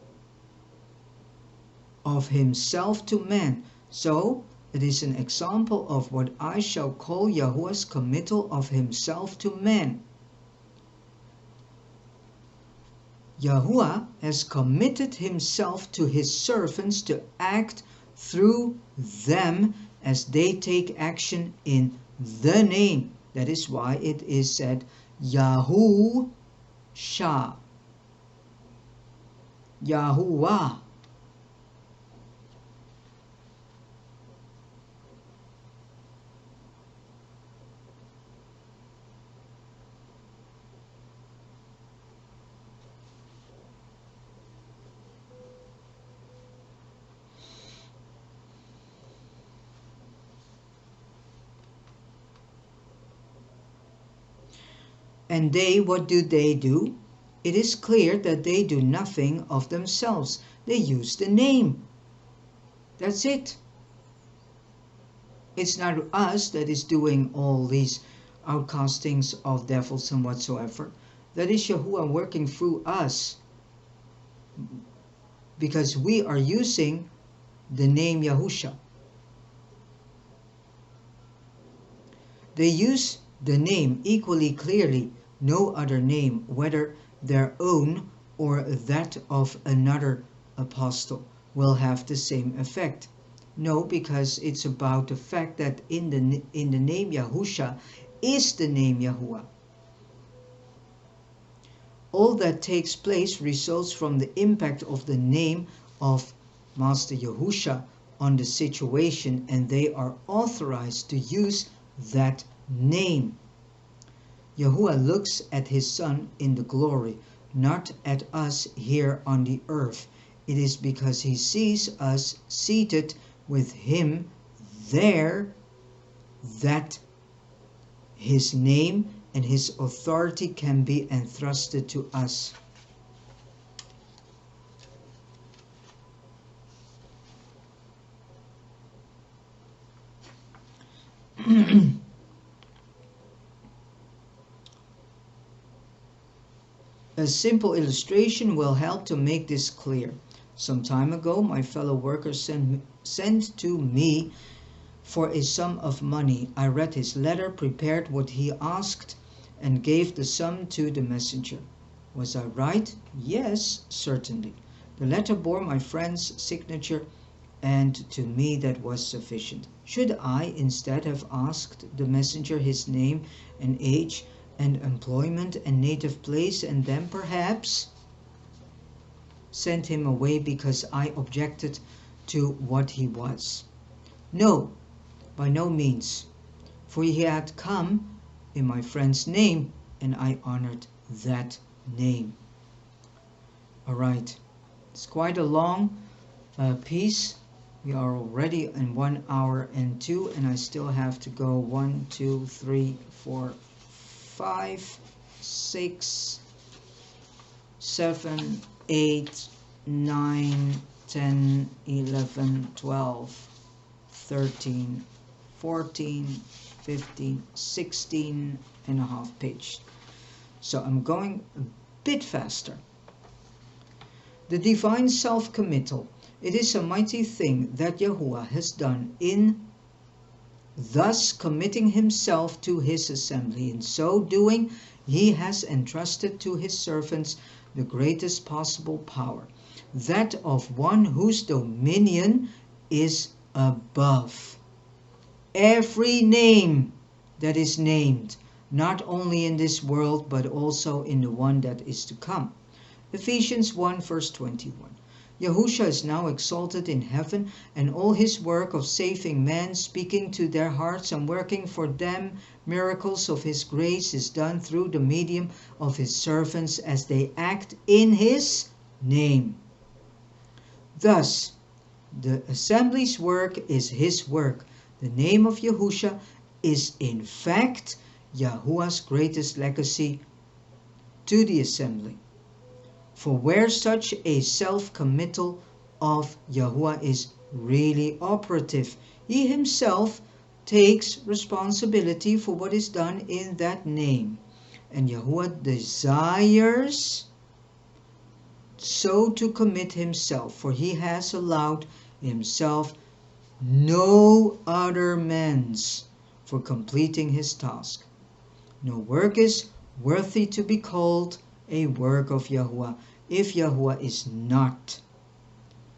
of himself to man. So, it is an example of what I shall call YAHUAH'S committal of himself to man. Yahuwah has committed himself to his servants to act through them as they take action in the name. That is why it is said Yahushua, Yahuwah. And they, what do? It is clear that they do nothing of themselves. They use the name. That's it. It's not us that is doing all these outcastings of devils and whatsoever. That is Yahuwah working through us, because we are using the name Yahusha. They use the name equally clearly. No other name, whether their own or that of another apostle, will have the same effect. No, because it's about the fact that in the name Yahusha is the name Yahuwah. All that takes place results from the impact of the name of Master Yahusha on the situation, and they are authorized to use that name. Yahuwah looks at his Son in the glory, not at us here on the earth. It is because he sees us seated with him there that his name and his authority can be entrusted to us. A simple illustration will help to make this clear. Some time ago, my fellow workers sent to me for a sum of money. I read his letter, prepared what he asked, and gave the sum to the messenger. Was I right? Yes, certainly. The letter bore my friend's signature, and to me that was sufficient. Should I instead have asked the messenger his name and age and employment and native place, and then perhaps sent him away because I objected to what he was? No, by no means, for he had come in my friend's name, and I honored that name. All right, it's quite a long piece. We are already in 1 hour and 2, and I still have to go 1, 2, 3, 4, 5, 6, 7, 8, 9, 10, 11, 12, 13, 14, 15, 16 and a half pages. So I'm going a bit faster. The divine self-committal. It is a mighty thing that Yahuwah has done in thus committing himself to his assembly. In so doing, he has entrusted to his servants the greatest possible power, that of one whose dominion is above every name that is named, not only in this world, but also in the one that is to come. Ephesians 1 verse 21. Yahusha is now exalted in heaven, and all his work of saving men, speaking to their hearts and working for them miracles of his grace, is done through the medium of his servants as they act in his name. Thus, the assembly's work is his work. The name of Yahusha is in fact Yahuwah's greatest legacy to the assembly. For where such a self-committal of Yahuwah is really operative, he himself takes responsibility for what is done in that name. And Yahuwah desires so to commit himself, for he has allowed himself no other means for completing his task. No work is worthy to be called a work of Yahuwah if Yahuwah is not,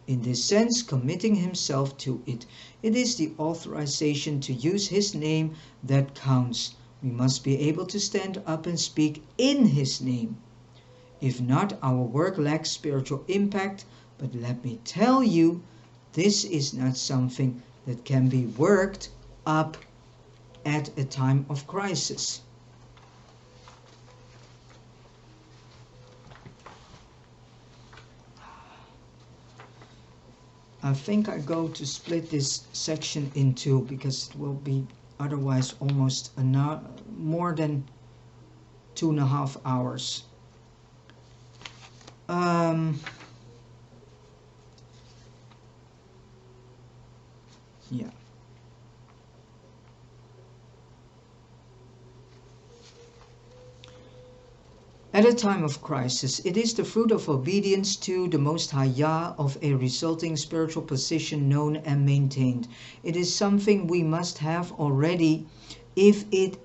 in this sense, committing himself to it. It is the authorization to use his name that counts. We must be able to stand up and speak in his name. If not, our work lacks spiritual impact. But let me tell you, this is not something that can be worked up at a time of crisis. I think I go to split this section in two, because it will be otherwise almost more than 2.5 hours. Yeah. At a time of crisis, it is the fruit of obedience to the Most High Yah of a resulting spiritual position known and maintained. It is something we must have already if it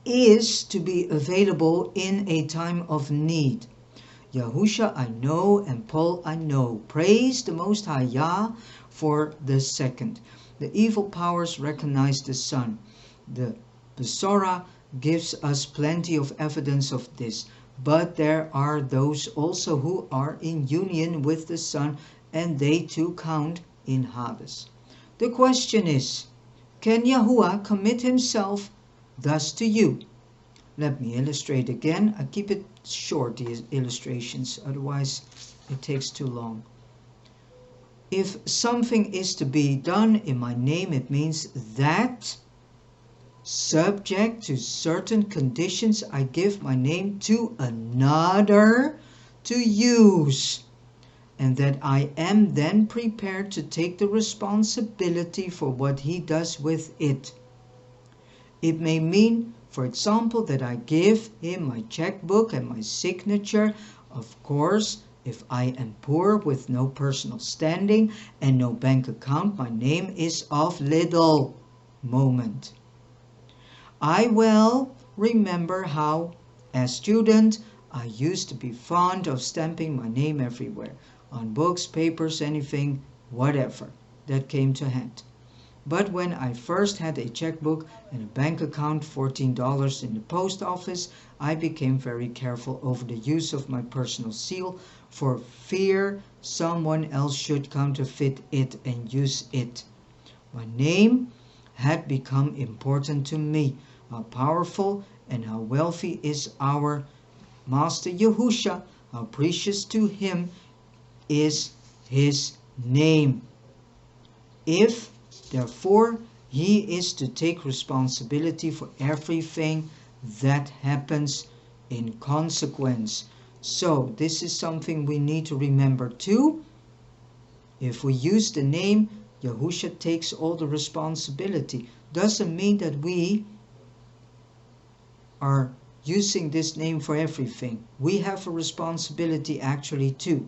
is to be available in a time of need. Yahusha I know, and Paul I know. Praise the Most High Yah for the second. The evil powers recognize the Son. The Besorah gives us plenty of evidence of this, but there are those also who are in union with the Son, and they too count in Hades. The question is, can Yahuwah commit himself thus to you? Let me illustrate again. I keep it short, these illustrations, otherwise it takes too long. If something is to be done in my name, it means that, subject to certain conditions, I give my name to another to use, and that I am then prepared to take the responsibility for what he does with it. It may mean, for example, that I give him my checkbook and my signature. Of course, If I am poor with no personal standing and no bank account, my name is of little moment. I well remember how, as student, I used to be fond of stamping my name everywhere, on books, papers, anything, whatever that came to hand. But when I first had a checkbook and a bank account, $14 in the post office, I became very careful over the use of my personal seal for fear someone else should counterfeit it and use it. My name had become important to me. How powerful and how wealthy is our Master Yahusha, how precious to him is his name. If therefore he is to take responsibility for everything that happens in consequence. So this is something we need to remember too. If we use the name, Yahusha takes all the responsibility. Doesn't mean that we are using this name for everything. We have a responsibility actually too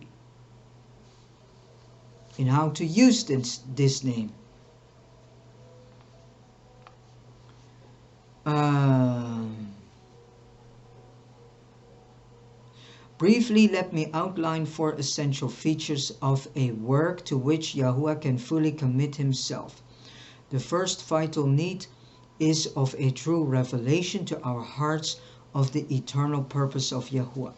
in how to use this name. Briefly, let me outline 4 essential features of a work to which Yahuwah can fully commit himself. The first vital need is of a true revelation to our hearts of the eternal purpose of Yahuwah.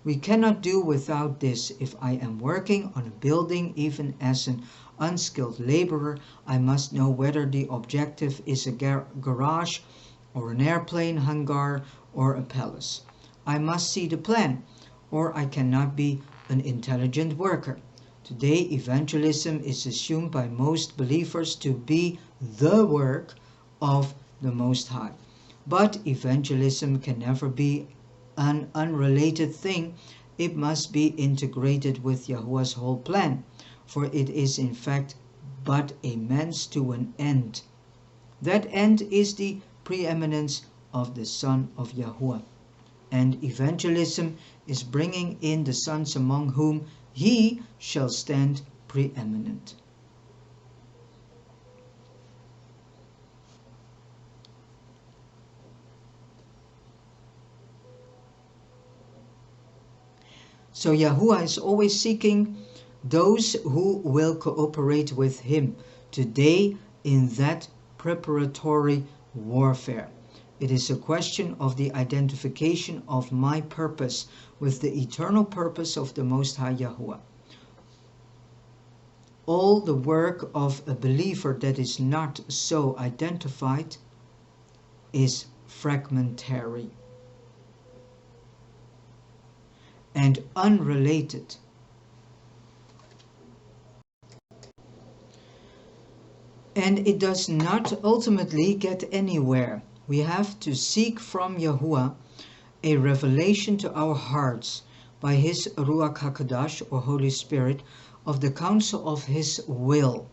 We cannot do without this. If I am working on a building, even as an unskilled laborer, I must know whether the objective is a garage or an airplane hangar or a palace. I must see the plan, or I cannot be an intelligent worker. Today, evangelism is assumed by most believers to be the work of the Most High. But evangelism can never be an unrelated thing. It must be integrated with Yahuwah's whole plan, for it is in fact but a means to an end. That end is the preeminence of the Son of Yahuwah. And evangelism is bringing in the sons among whom he shall stand preeminent. So Yahuwah is always seeking those who will cooperate with him today in that preparatory warfare. It is a question of the identification of my purpose with the eternal purpose of the Most High Yahuwah. All the work of a believer that is not so identified is fragmentary and unrelated. And it does not ultimately get anywhere. We have to seek from Yahuwah a revelation to our hearts by his Ruach HaKodesh or Holy Spirit of the counsel of his will.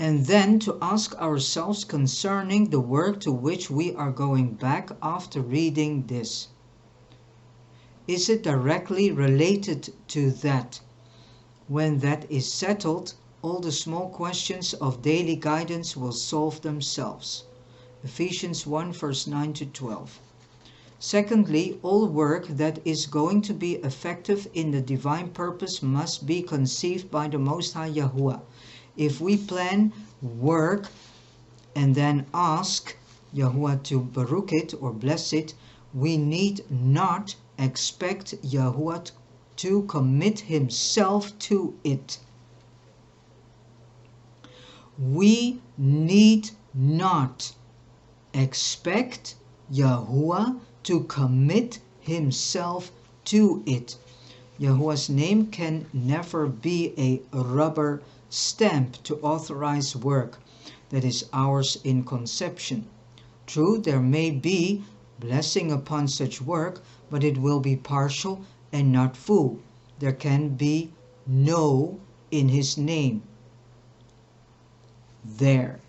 And then to ask ourselves concerning the work to which we are going back after reading this. Is it directly related to that? When that is settled, all the small questions of daily guidance will solve themselves. Ephesians 1 verse 9 to 12. Secondly, all work that is going to be effective in the divine purpose must be conceived by the Most High Yahuwah. If we plan work and then ask Yahuwah to baruch it or bless it, we need not expect Yahuwah to commit himself to it. We need not expect Yahuwah to commit himself to it. Yahuwah's name can never be a rubber stamp to authorize work that is ours in conception. True, there may be blessing upon such work, but it will be partial and not full. There can be no in his name there.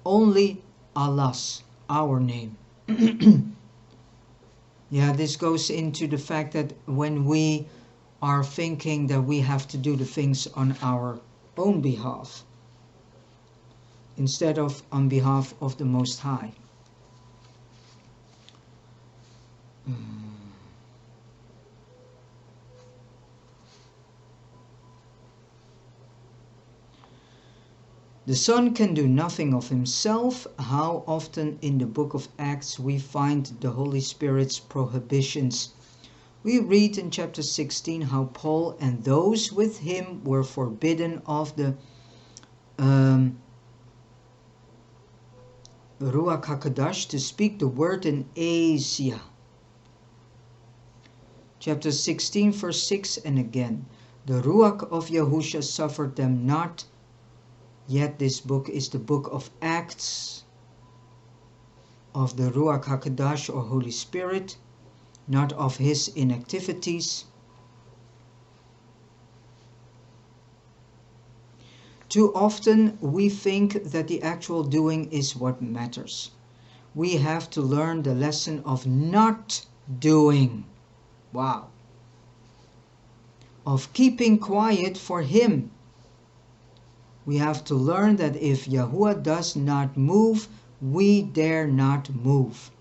Only Allah's, our name. Yeah, this goes into the fact that when we are thinking that we have to do the things on our own behalf, instead of on behalf of the Most High. The Son can do nothing of himself. How often in the book of Acts we find the Holy Spirit's prohibitions. We read in chapter 16 how Paul and those with him were forbidden of the Ruach HaKodesh to speak the word in Asia. Chapter 16 verse 6, and again, the Ruach of Yahusha suffered them not. Yet this book is the book of Acts of the Ruach HaKodesh or Holy Spirit, not of his inactivities. Too often we think that the actual doing is what matters. We have to learn the lesson of not doing. Wow. Of keeping quiet for him. We have to learn that if Yahuwah does not move, we dare not move.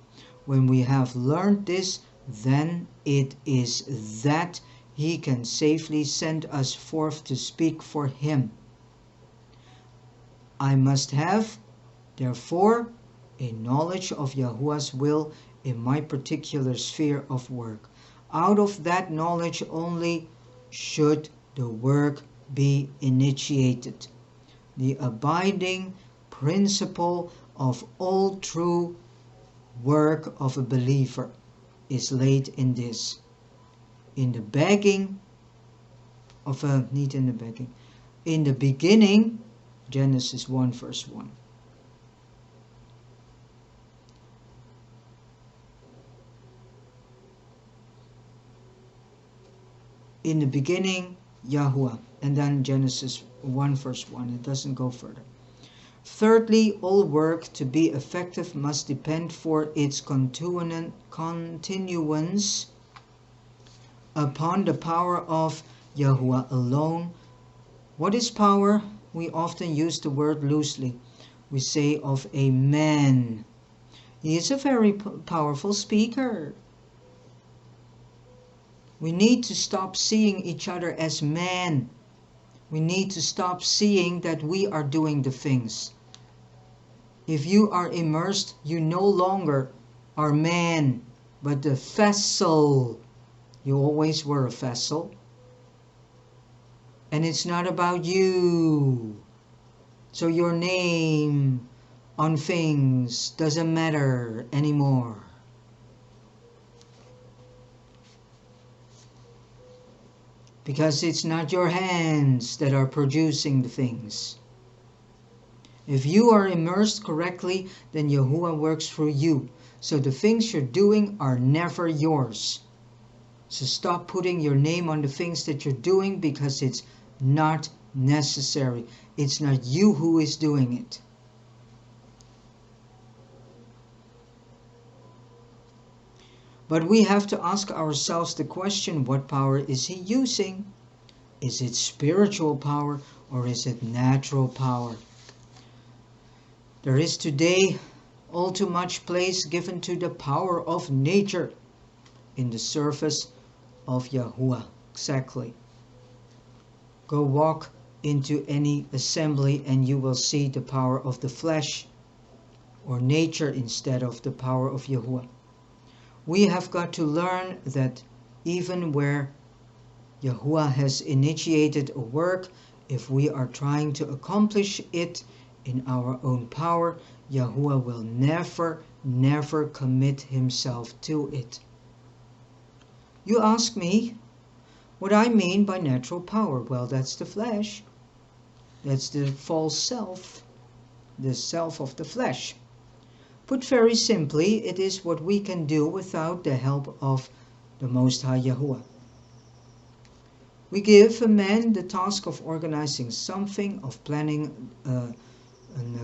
When we have learned this, then it is that he can safely send us forth to speak for him. I must have, therefore, a knowledge of Yahuwah's will in my particular sphere of work. Out of that knowledge only should the work be initiated. The abiding principle of all true work of a believer is laid in this. In the beginning, Genesis 1 verse 1. In the beginning, Yahuwah, and then Genesis 1 verse 1. It doesn't go further. Thirdly, all work to be effective must depend for its continuance upon the power of Yahuwah alone. What is power? We often use the word loosely. We say of a man. He is a very powerful speaker. We need to stop seeing each other as man. We need to stop seeing that we are doing the things. If you are immersed, you no longer are man, but the vessel. You always were a vessel. And it's not about you. So your name on things doesn't matter anymore. Because it's not your hands that are producing the things. If you are immersed correctly, then Yahuwah works through you. So the things you're doing are never yours. So stop putting your name on the things that you're doing, because it's not necessary. It's not you who is doing it. But we have to ask ourselves the question, what power is he using? Is it spiritual power or is it natural power? There is today all too much place given to the power of nature in the service of Yahuwah. Exactly. Go walk into any assembly and you will see the power of the flesh or nature instead of the power of Yahuwah. We have got to learn that even where Yahuwah has initiated a work, if we are trying to accomplish it in our own power, Yahuwah will never commit himself to it. You ask me what I mean by natural power. Well, that's the flesh. That's the false self, the self of the flesh. Put very simply, it is what we can do without the help of the Most High Yahuwah. We give a man the task of organizing something, of planning a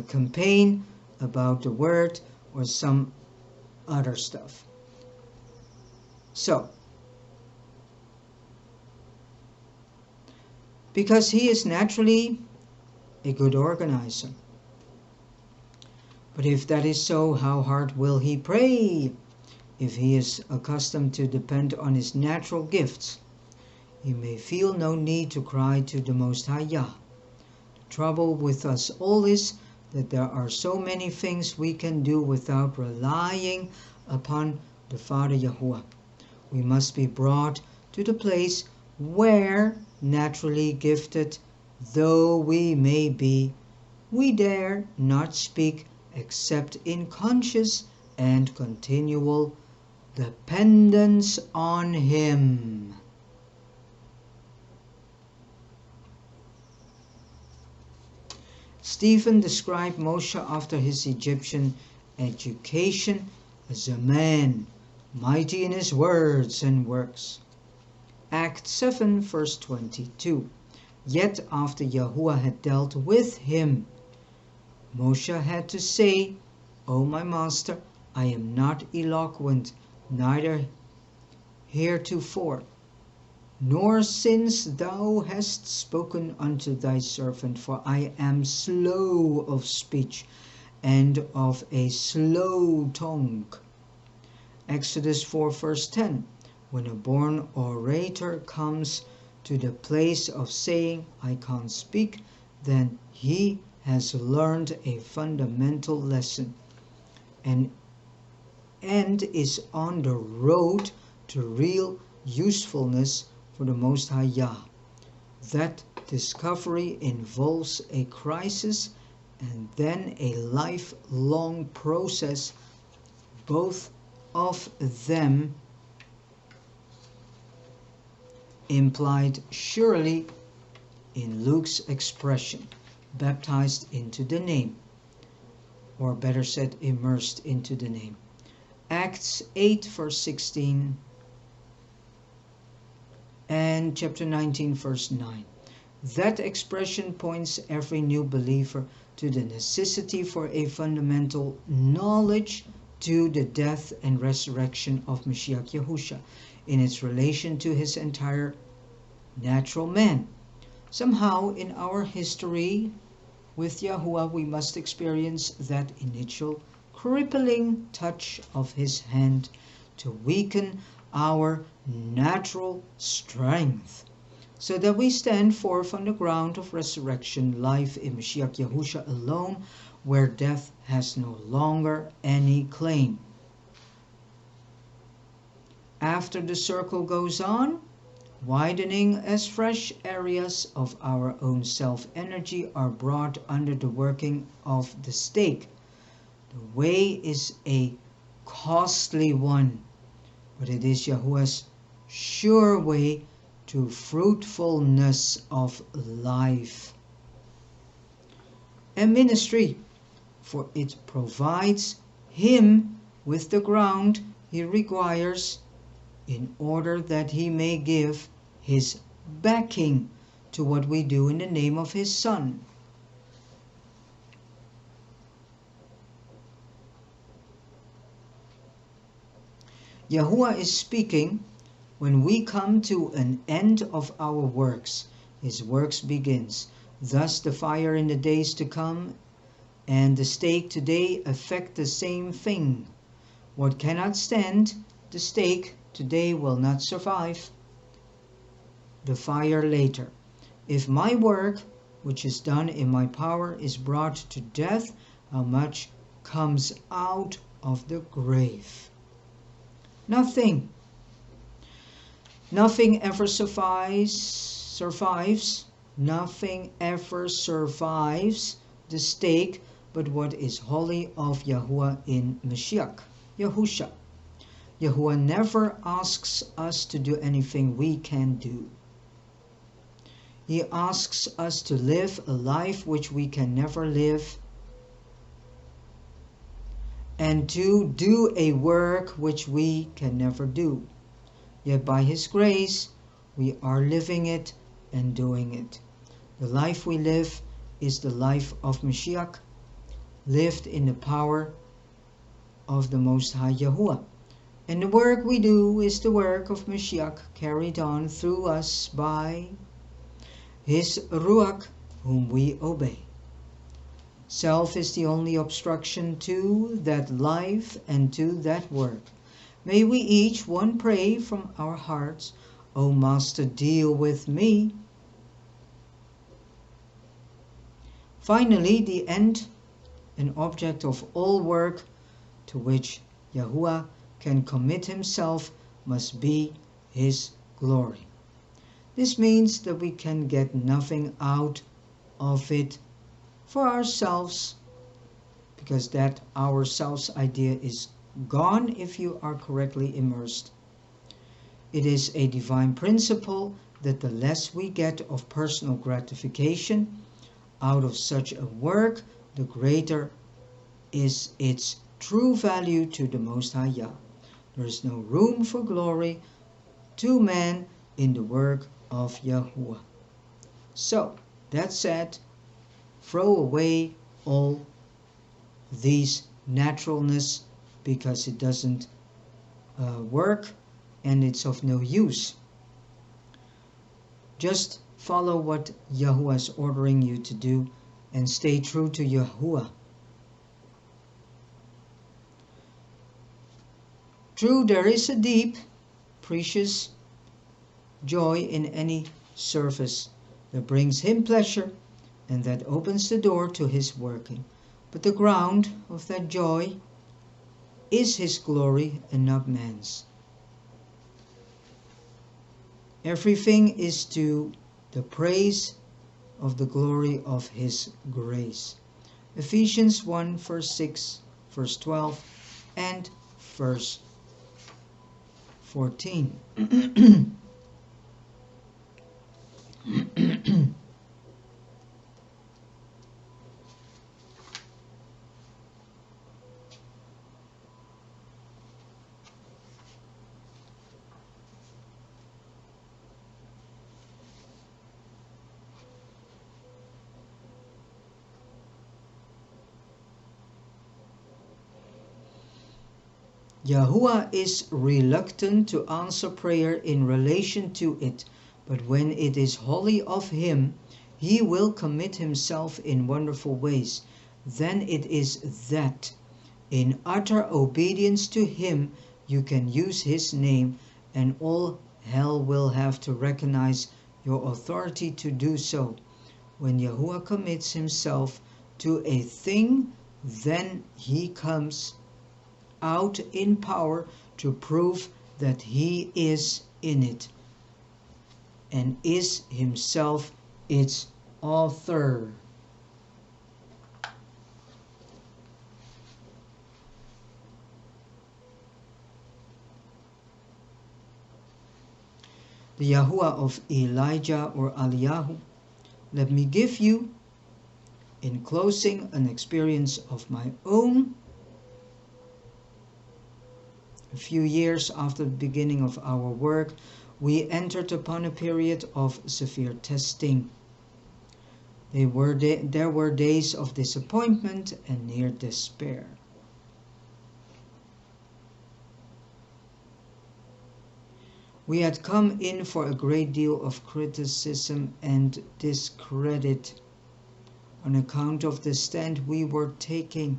campaign about the word or some other stuff. So, because he is naturally a good organizer. But if that is so, how hard will he pray? If he is accustomed to depend on his natural gifts, he may feel no need to cry to the Most High Yah. The trouble with us all is that there are so many things we can do without relying upon the Father Yahuwah. We must be brought to the place where, naturally gifted though we may be, we dare not speak except in conscious and continual dependence on him. Stephen described Moshe after his Egyptian education as a man mighty in his words and works. Act 7 verse 22. Yet after Yahuwah had dealt with him, Moshe had to say, O my master, I am not eloquent, neither heretofore, nor since thou hast spoken unto thy servant, for I am slow of speech and of a slow tongue. Exodus 4 verse 10. When a born orator comes to the place of saying, I can't speak, then he has learned a fundamental lesson and is on the road to real usefulness for the Most High Yah. That discovery involves a crisis and then a lifelong process, both of them implied surely in Luke's expression, baptized into the name, or better said, immersed into the name. Acts 8 verse 16 and chapter 19 verse 9. That expression points every new believer to the necessity for a fundamental knowledge to the death and resurrection of Mashiach Yahusha in its relation to his entire natural man. Somehow in our history with Yahuwah we must experience that initial crippling touch of his hand to weaken our natural strength, so that we stand forth on the ground of resurrection life in Mashiach Yahusha alone, where death has no longer any claim. After the circle goes on, widening as fresh areas of our own self-energy are brought under the working of the stake. The way is a costly one, but it is Yahuwah's sure way to fruitfulness of life and ministry, for it provides him with the ground he requires in order that he may give his backing to what we do in the name of his Son. Yahuwah is speaking. When we come to an end of our works, his works begins. Thus the fire in the days to come and the stake today affect the same thing. What cannot stand the stake today will not survive the fire later. If my work, which is done in my power, is brought to death, how much comes out of the grave? Nothing. Nothing ever survives. Nothing ever survives the stake but what is holy of Yahuwah in Mashiach Yahusha. Yahuwah never asks us to do anything we can do. He asks us to live a life which we can never live, and to do a work which we can never do. Yet by his grace we are living it and doing it. The life we live is the life of Mashiach, lived in the power of the Most High Yahuwah. And the work we do is the work of Mashiach, carried on through us by his Ruach, whom we obey. Self is the only obstruction to that life and to that work. May we each one pray from our hearts, O Master, deal with me. Finally, the end and object of all work to which Yahuwah can commit himself must be his glory. This means that we can get nothing out of it for ourselves, because that ourselves idea is gone if you are correctly immersed. It is a divine principle that the less we get of personal gratification out of such a work, the greater is its true value to the Most High Yah. There is no room for glory to man in the work of Yahuwah. So, that said, throw away all these naturalness, because it doesn't work and it's of no use. Just follow what Yahuwah is ordering you to do and stay true to Yahuwah. True, there is a deep, precious joy in any service that brings him pleasure and that opens the door to his working. But the ground of that joy is his glory and not man's. Everything is to the praise of the glory of his grace. Ephesians 1 verse 6, verse 12 and verse 14. Yahuwah is reluctant to answer prayer in relation to it, but when it is wholly of him, he will commit himself in wonderful ways. Then it is that, in utter obedience to him, you can use his name, and all hell will have to recognize your authority to do so. When Yahuwah commits himself to a thing, then he comes out in power to prove that he is in it and is himself its author. The Yahuwah of Elijah or Eliyahu. Let me give you, in closing, an experience of my own. A few years after the beginning of our work, we entered upon a period of severe testing. There were days of disappointment and near despair. We had come in for a great deal of criticism and discredit on account of the stand we were taking,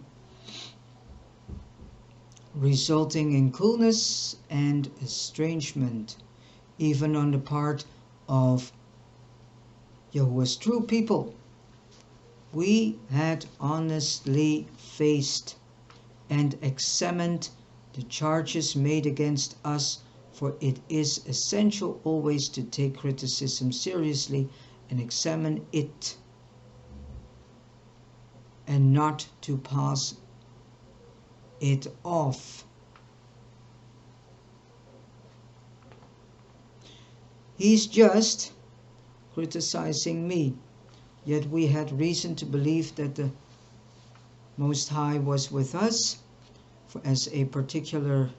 resulting in coolness and estrangement, even on the part of Yahuwah's true people. We had honestly faced and examined the charges made against us, for it is essential always to take criticism seriously and examine it, and not to pass it off. He's just criticizing me, yet we had reason to believe that the Most High was with us, for as a particular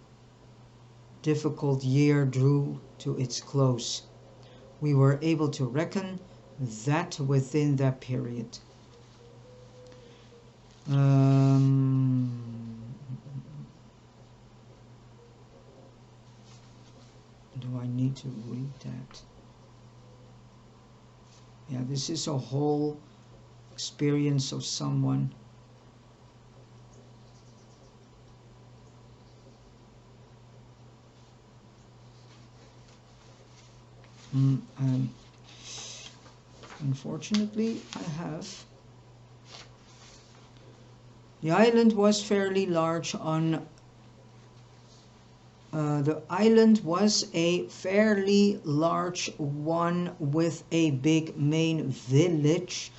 difficult year drew to its close, we were able to reckon that within that period. Do I need to read that? Yeah, this is a whole experience of someone. Unfortunately, I have. The island was fairly large on the island was a fairly large one with a big main village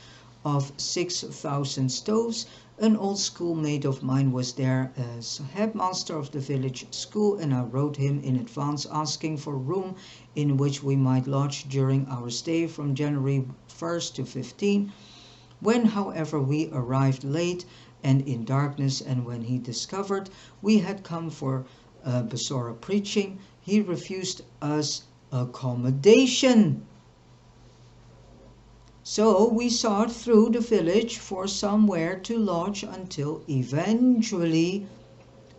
of 6,000 stoves. An old schoolmate of mine was there as headmaster of the village school, and I wrote him in advance asking for room in which we might lodge during our stay from January 1st to 15. When, however, we arrived late and in darkness, and when he discovered we had come for Basora preaching, he refused us accommodation. So we sought through the village for somewhere to lodge until eventually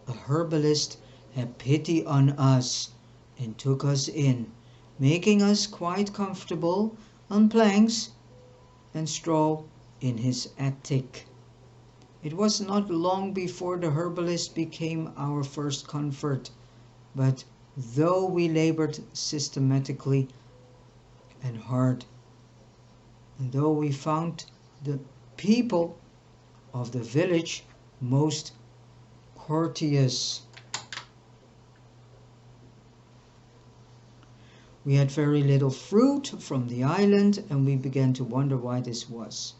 a herbalist had pity on us and took us in, making us quite comfortable on planks and straw in his attic. It was not long before the herbalist became our first comfort, but though we labored systematically and hard, and though we found the people of the village most courteous, we had very little fruit from the island, and we began to wonder why this was.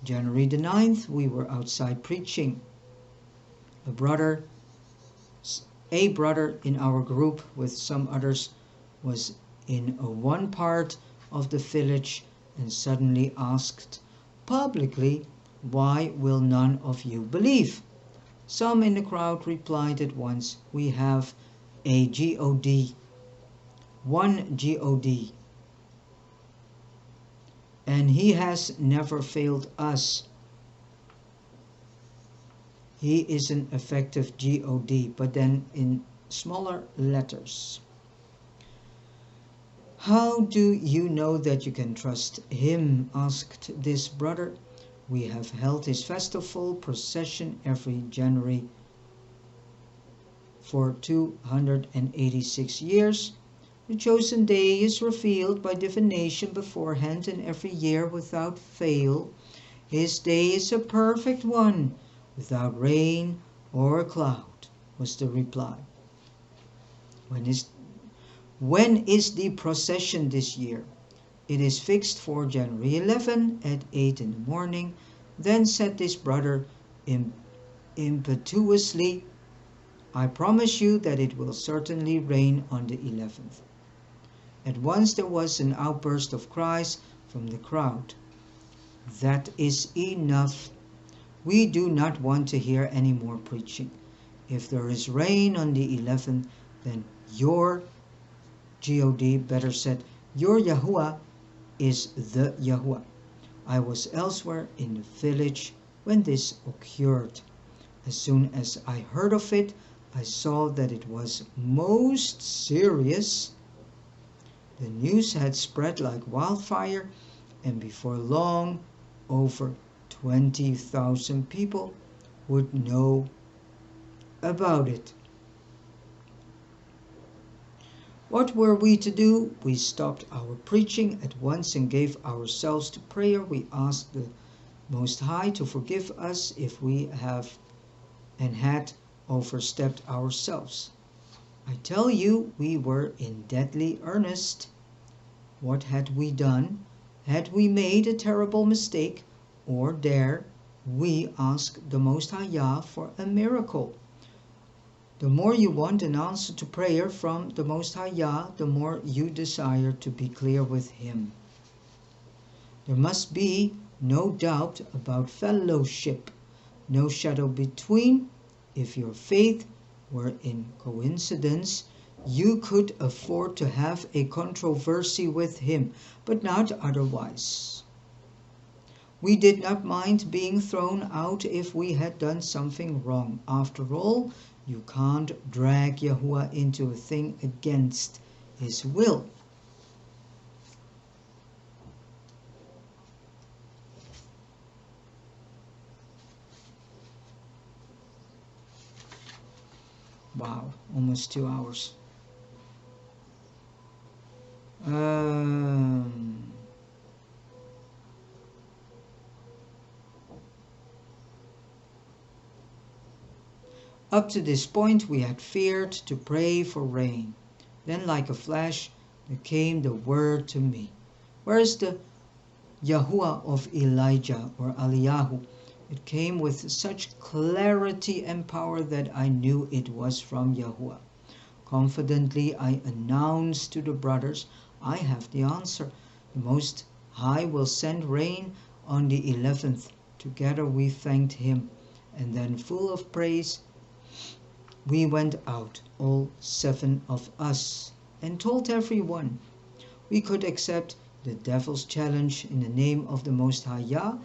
January the 9th, we were outside preaching. A brother in our group with some others was in one part of the village and suddenly asked publicly, "Why will none of you believe?" Some in the crowd replied at once, "We have a God, one God, and he has never failed us. He is an effective God," but then in smaller letters. "How do you know that you can trust him?" asked this brother. "We have held his festival procession every January for 286 years. The chosen day is revealed by divination beforehand, and every year without fail. His day is a perfect one, without rain or cloud," was the reply. When is the procession this year?" "It is fixed for January 11 at 8 in the morning. Then said this brother impetuously, "I promise you that it will certainly rain on the 11th. At once there was an outburst of cries from the crowd. "That is enough. We do not want to hear any more preaching. If there is rain on the 11th, then your God, better said, your Yahuwah, is the Yahuwah." I was elsewhere in the village when this occurred. As soon as I heard of it, I saw that it was most serious. The news had spread like wildfire, and before long, over 20,000 people would know about it. What were we to do? We stopped our preaching at once and gave ourselves to prayer. We asked the Most High to forgive us if we have and had overstepped ourselves. I tell you, we were in deadly earnest. What had we done? Had we made a terrible mistake? Or dare we ask the Most High Yah for a miracle? The more you want an answer to prayer from the Most High Yah, the more you desire to be clear with Him. There must be no doubt about fellowship, no shadow between. If your faith were in coincidence, you could afford to have a controversy with Him, but not otherwise. We did not mind being thrown out if we had done something wrong. After all, you can't drag Yahuwah into a thing against his will. Wow, almost 2 hours. Up to this point we had feared to pray for rain. Then like a flash there came the word to me. Where is the Yahuwah of Elijah or Eliyahu? It came with such clarity and power that I knew it was from Yahuwah. Confidently I announced to the brothers, I have the answer. The Most High will send rain on the 11th. Together we thanked him, and then full of praise we went out, all 7 of us, and told everyone we could accept the devil's challenge in the name of the Most High Yah,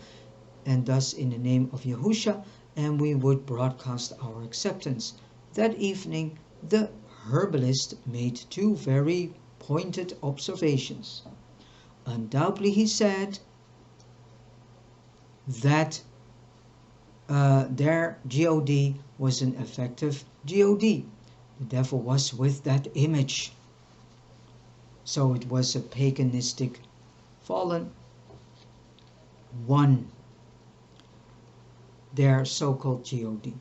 and thus in the name of Yahusha, and we would broadcast our acceptance. That evening the herbalist made 2 very pointed observations. Undoubtedly he said that their God was an effective God. The devil was with that image. So it was a paganistic fallen one, their so-called God.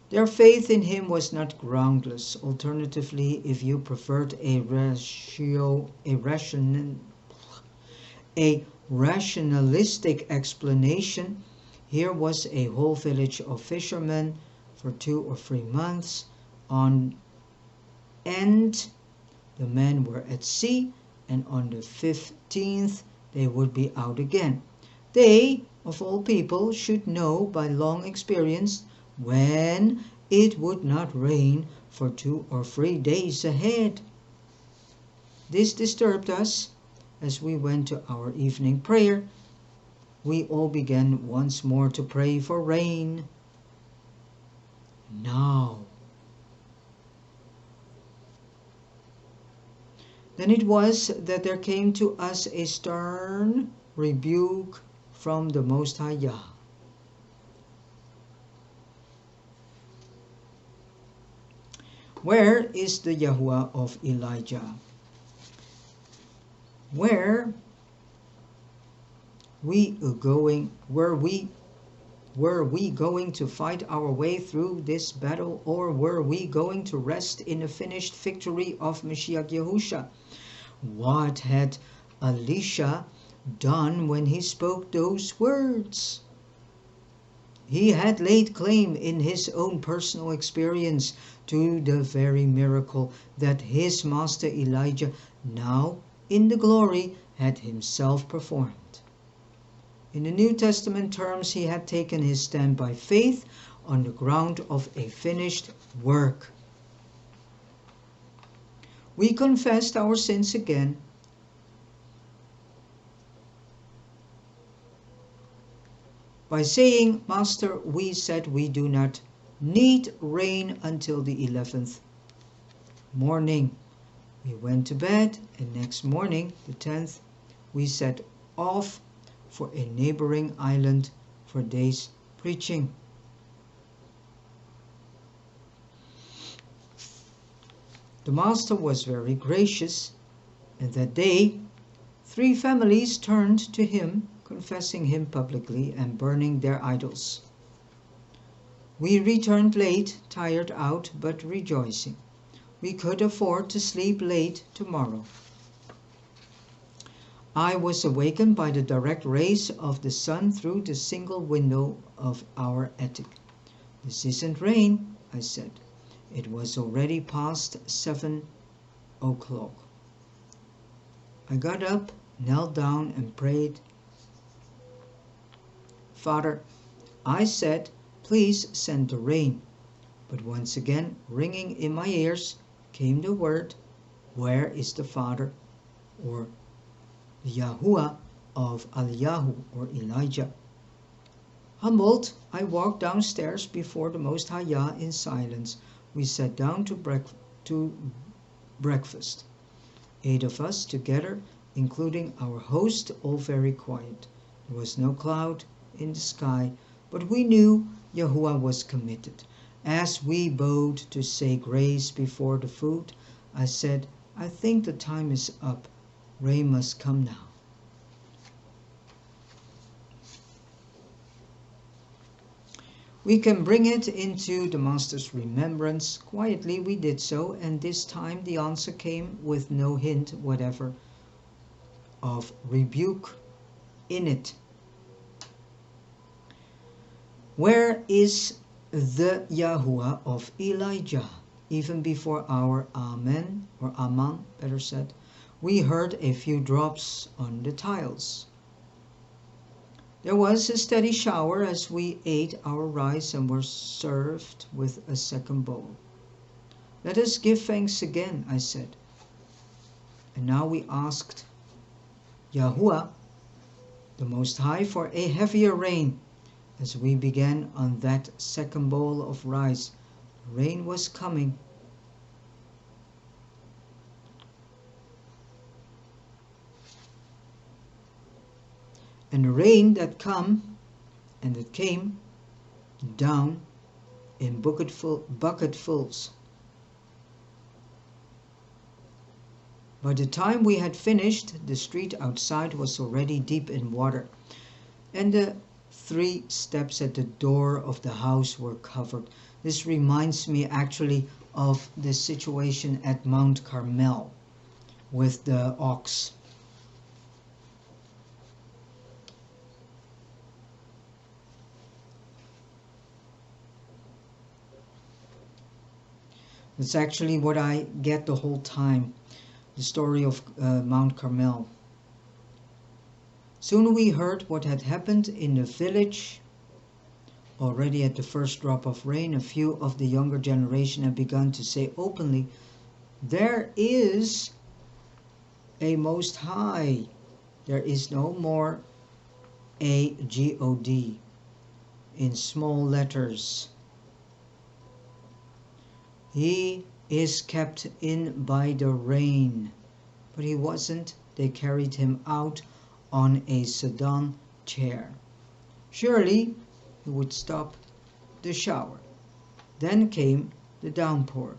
Their faith in him was not groundless. Alternatively, if you preferred a rationalistic explanation, here was a whole village of fishermen for 2 or 3 months on end. The men were at sea, and on the 15th they would be out again. They, of all people, should know by long experience when it would not rain for 2 or 3 days ahead. This disturbed us. As we went to our evening prayer, we all began once more to pray for rain. Now. Then it was that there came to us a stern rebuke from the Most High Yah. Where is the Yahuwah of Elijah? Were we going to fight our way through this battle, or were we going to rest in the finished victory of Mashiach Yahusha? What had Elisha done when he spoke those words? He had laid claim in his own personal experience to the very miracle that his master Elijah, now in the glory, had himself performed. In the New Testament terms, he had taken his stand by faith on the ground of a finished work. We confessed our sins again. By saying, Master, we said we do not need rain until the 11th morning. We went to bed, and next morning, the 10th, we set off for a neighboring island for days preaching. The Master was very gracious, and that day 3 families turned to him, confessing him publicly and burning their idols. We returned late, tired out, but rejoicing. We could afford to sleep late tomorrow. I was awakened by the direct rays of the sun through the single window of our attic. This isn't rain, I said. It was already past 7 o'clock. I got up, knelt down and prayed. Father, I said, please send the rain. But once again, ringing in my ears, came the word, where is the Father, or the Yahuwah of Eliyahu, or Elijah? Humbled, I walked downstairs before the Most High Yah in silence, we sat down to breakfast. 8 of us together, including our host, all very quiet. There was no cloud in the sky, but we knew Yahuwah was committed. As we bowed to say grace before the food, I said, I think the time is up. Rain must come now. We can bring it into the Master's remembrance. Quietly we did so, and this time the answer came with no hint whatever of rebuke in it. Where is the Yahuwah of Elijah? Even before our Amen, or Aman, better said, we heard a few drops on the tiles. There was a steady shower as we ate our rice and were served with a second bowl. Let us give thanks again, I said. And now we asked Yahuwah, the Most High, for a heavier rain. As we began on that second bowl of rice, rain was coming. And the rain that came down in bucketfuls. By the time we had finished, the street outside was already deep in water, and the 3 steps at the door of the house were covered. This reminds me actually of the situation at Mount Carmel with the ox. It's actually what I get the whole time, the story of Mount Carmel. Soon we heard what had happened in the village. Already at the first drop of rain, a few of the younger generation had begun to say openly, there is a Most High. There is no more a God in small letters. He is kept in by the rain. But he wasn't. They carried him out on a sedan chair. Surely he would stop the shower. Then came the downpour.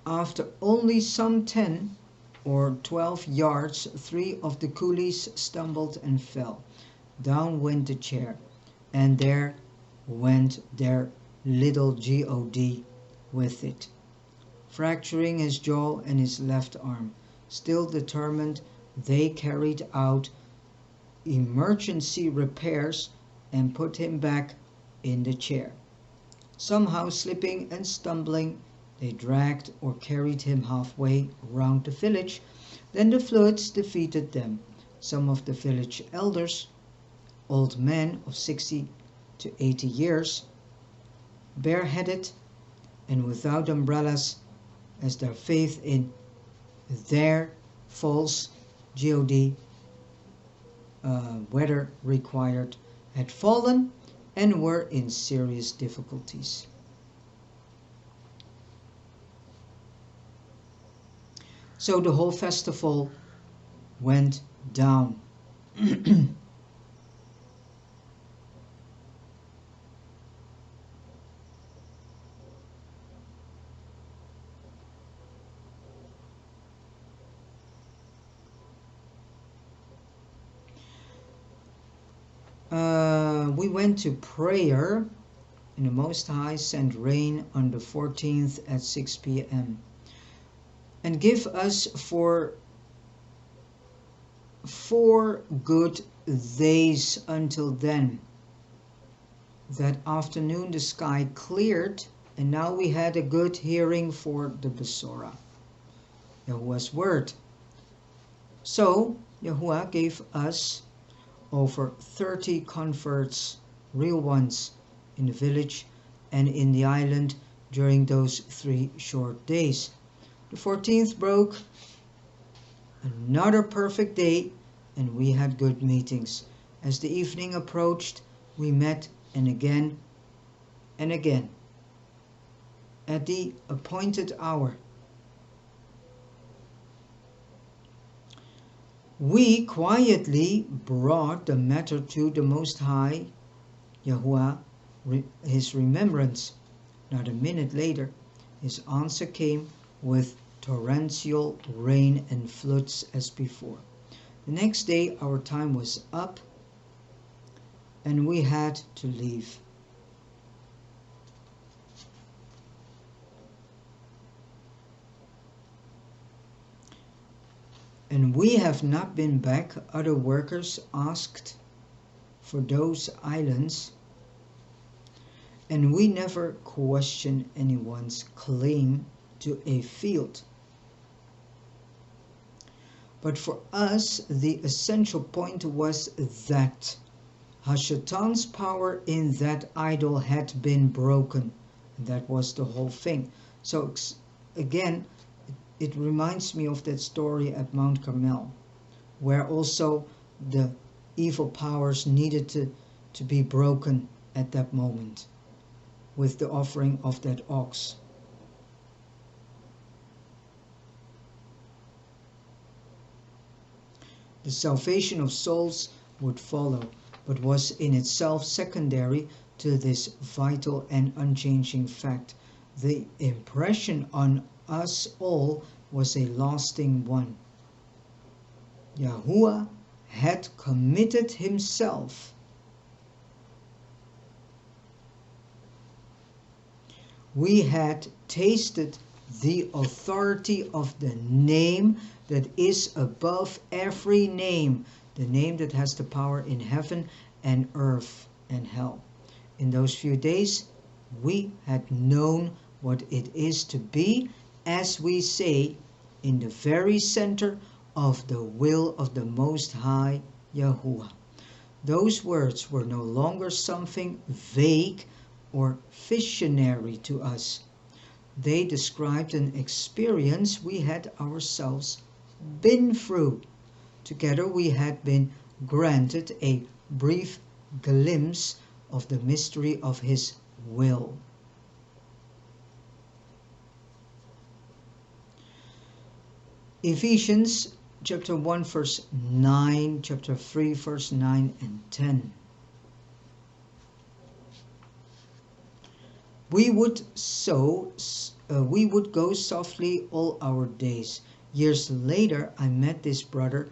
After only some 10 or 12 yards, 3 of the coolies stumbled and fell. Down went the chair, and there went their little God with it, fracturing his jaw and his left arm. Still determined, they carried out emergency repairs and put him back in the chair. Somehow, slipping and stumbling, they dragged or carried him halfway round the village. Then the floods defeated them. Some of the village elders, old men of 60 to 80 years, bareheaded and without umbrellas, as their faith in their false God weather required, had fallen and were in serious difficulties. So the whole festival went down. We went to prayer, and the Most High sent rain on the 14th at 6 p.m. and give us for 4 good days until then. That afternoon the sky cleared, and now we had a good hearing for the Besorah, Yahuwah's word. So Yahuwah gave us over 30 converts, real ones, in the village and in the island during those 3 short days. The 14th broke, another perfect day, and we had good meetings. As the evening approached, we met and again and again at the appointed hour. We quietly brought the matter to the Most High Yahuwah, his remembrance. Not a minute later, his answer came with torrential rain and floods as before. The next day our time was up and we had to leave. And we have not been back. Other workers asked for those islands, and we never questioned anyone's claim to a field. But for us, the essential point was that Hashatan's power in that idol had been broken. And that was the whole thing. So again, it reminds me of that story at Mount Carmel, where also the evil powers needed to be broken at that moment with the offering of that ox. The salvation of souls would follow, but was in itself secondary to this vital and unchanging fact. The impression on us all was a lasting one. Yahuwah had committed himself. We had tasted the authority of the name that is above every name, the name that has the power in heaven and earth and hell. In those few days, we had known what it is to be, as we say, in the very center of the will of the Most High Yahuwah. Those words were no longer something vague or visionary to us. They described an experience we had ourselves been through. Together we had been granted a brief glimpse of the mystery of his will. Ephesians chapter 1 verse 9, chapter 3 verse 9 and 10. We would go softly all our days. Years later, I met this brother.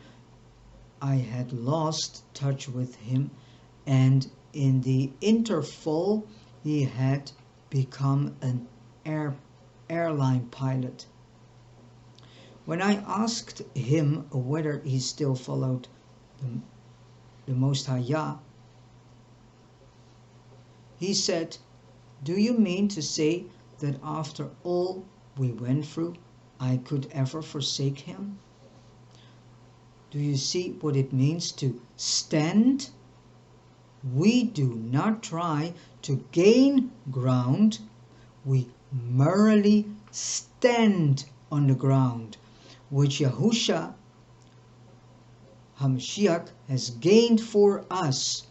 I had lost touch with him, and in the interval, he had become an airline pilot. When I asked him whether he still followed the Most High Yah, he said, "Do you mean to say that after all we went through, I could ever forsake him? Do you see what it means to stand? We do not try to gain ground, we merely stand on the ground which Yahushua HaMashiach has gained for us,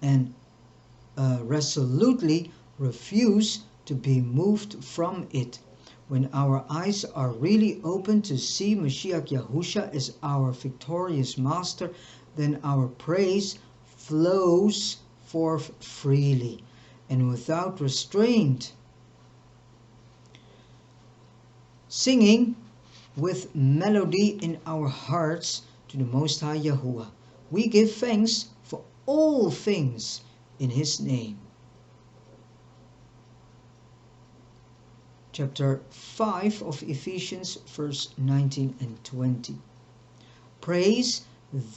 and resolutely refuse to be moved from it. When our eyes are really open to see Mashiach Yahusha as our victorious master, then our praise flows forth freely and without restraint, singing with melody in our hearts to the Most High Yahuwah. We give thanks for all things in his name." Chapter 5 of Ephesians, verse 19 and 20. Praise,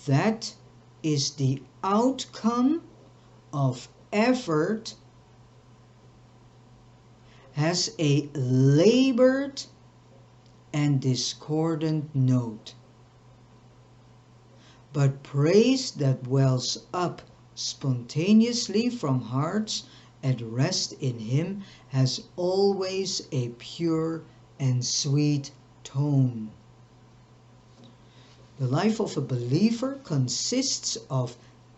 that is the outcome of effort, has a labored and discordant note. But praise that wells up spontaneously from hearts at rest in him has always a pure and sweet tone. The life of a believer consists of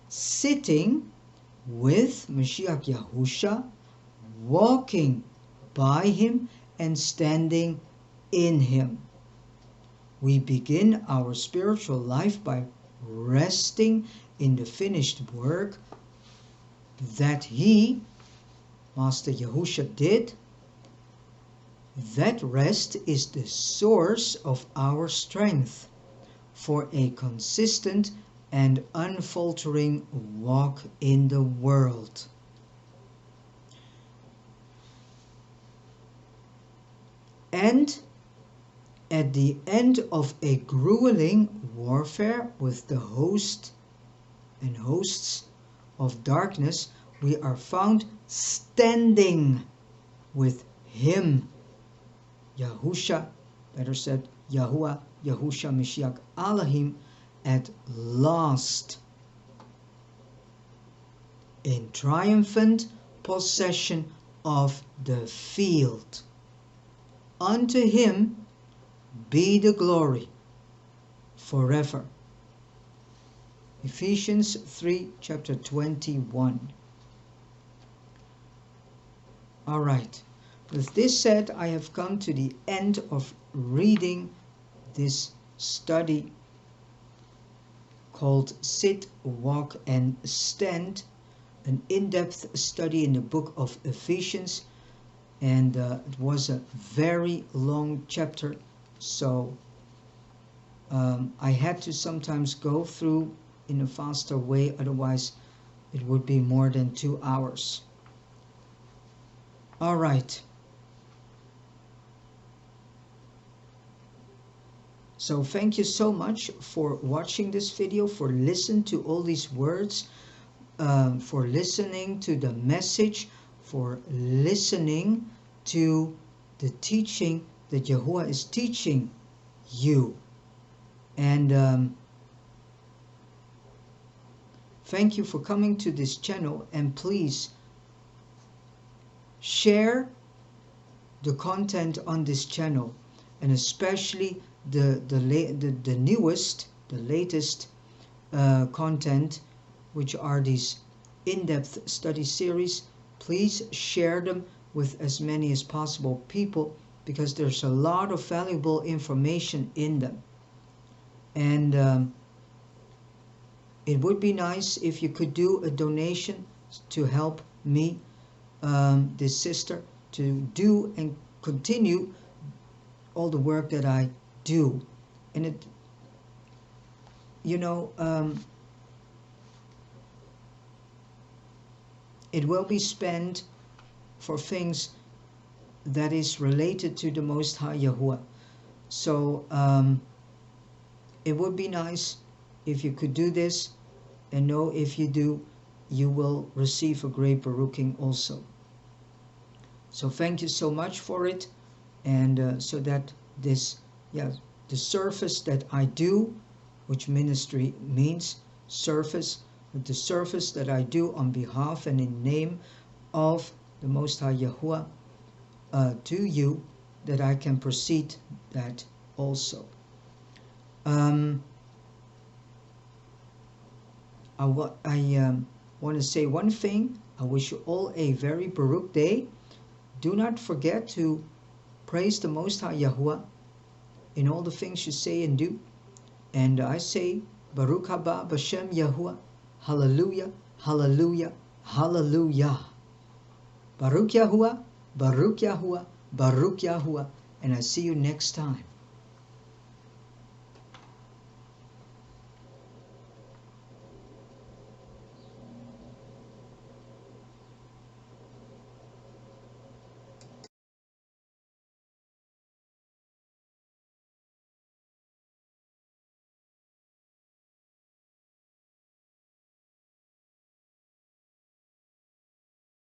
sitting with Mashiach Yahusha, walking by him, and standing in him. We begin our spiritual life by resting in the finished work that he, Master Yahusha, did. That rest is the source of our strength for a consistent and unfaltering walk in the world. And at the end of a grueling warfare with the host and hosts of darkness, we are found standing with him, Yahusha, better said Yahuwah, Yahusha Mashiach Elohim, at last, in triumphant possession of the field. Unto him be the glory forever. Ephesians 3, chapter 21. All right. With this said, I have come to the end of reading this study called Sit, Walk, and Stand, an in-depth study in the book of Ephesians. And it was a very long chapter, so I had to sometimes go through in a faster way, otherwise it would be more than 2 hours. All right. So thank you so much for watching this video, for listening to all these words, for listening to the message, for listening to the teaching that Yahuwah is teaching you. And thank you for coming to this channel, and please share the content on this channel, and especially the newest, the latest content, which are these in-depth study series. Please share them with as many as possible people, because there's a lot of valuable information in them. And it would be nice if you could do a donation to help me, this sister, to do and continue all the work that I do. And it, you know, it will be spent for things that is related to the Most High Yahuwah. So it would be nice if you could do this, and know if you do, you will receive a great baruching also. So thank you so much for it, and so that this, the service that I do, which ministry means service, but the service that I do on behalf and in name of the Most High Yahuwah to you, that I can proceed that also. I want to say one thing. I wish you all a very Baruch day. Do not forget to praise the Most High Yahuwah in all the things you say and do. And I say, Baruch haba b'shem Yahuwah. Hallelujah, hallelujah, hallelujah. Baruch Yahuwah, Baruch Yahuwah, Baruch Yahuwah. And I see you next time.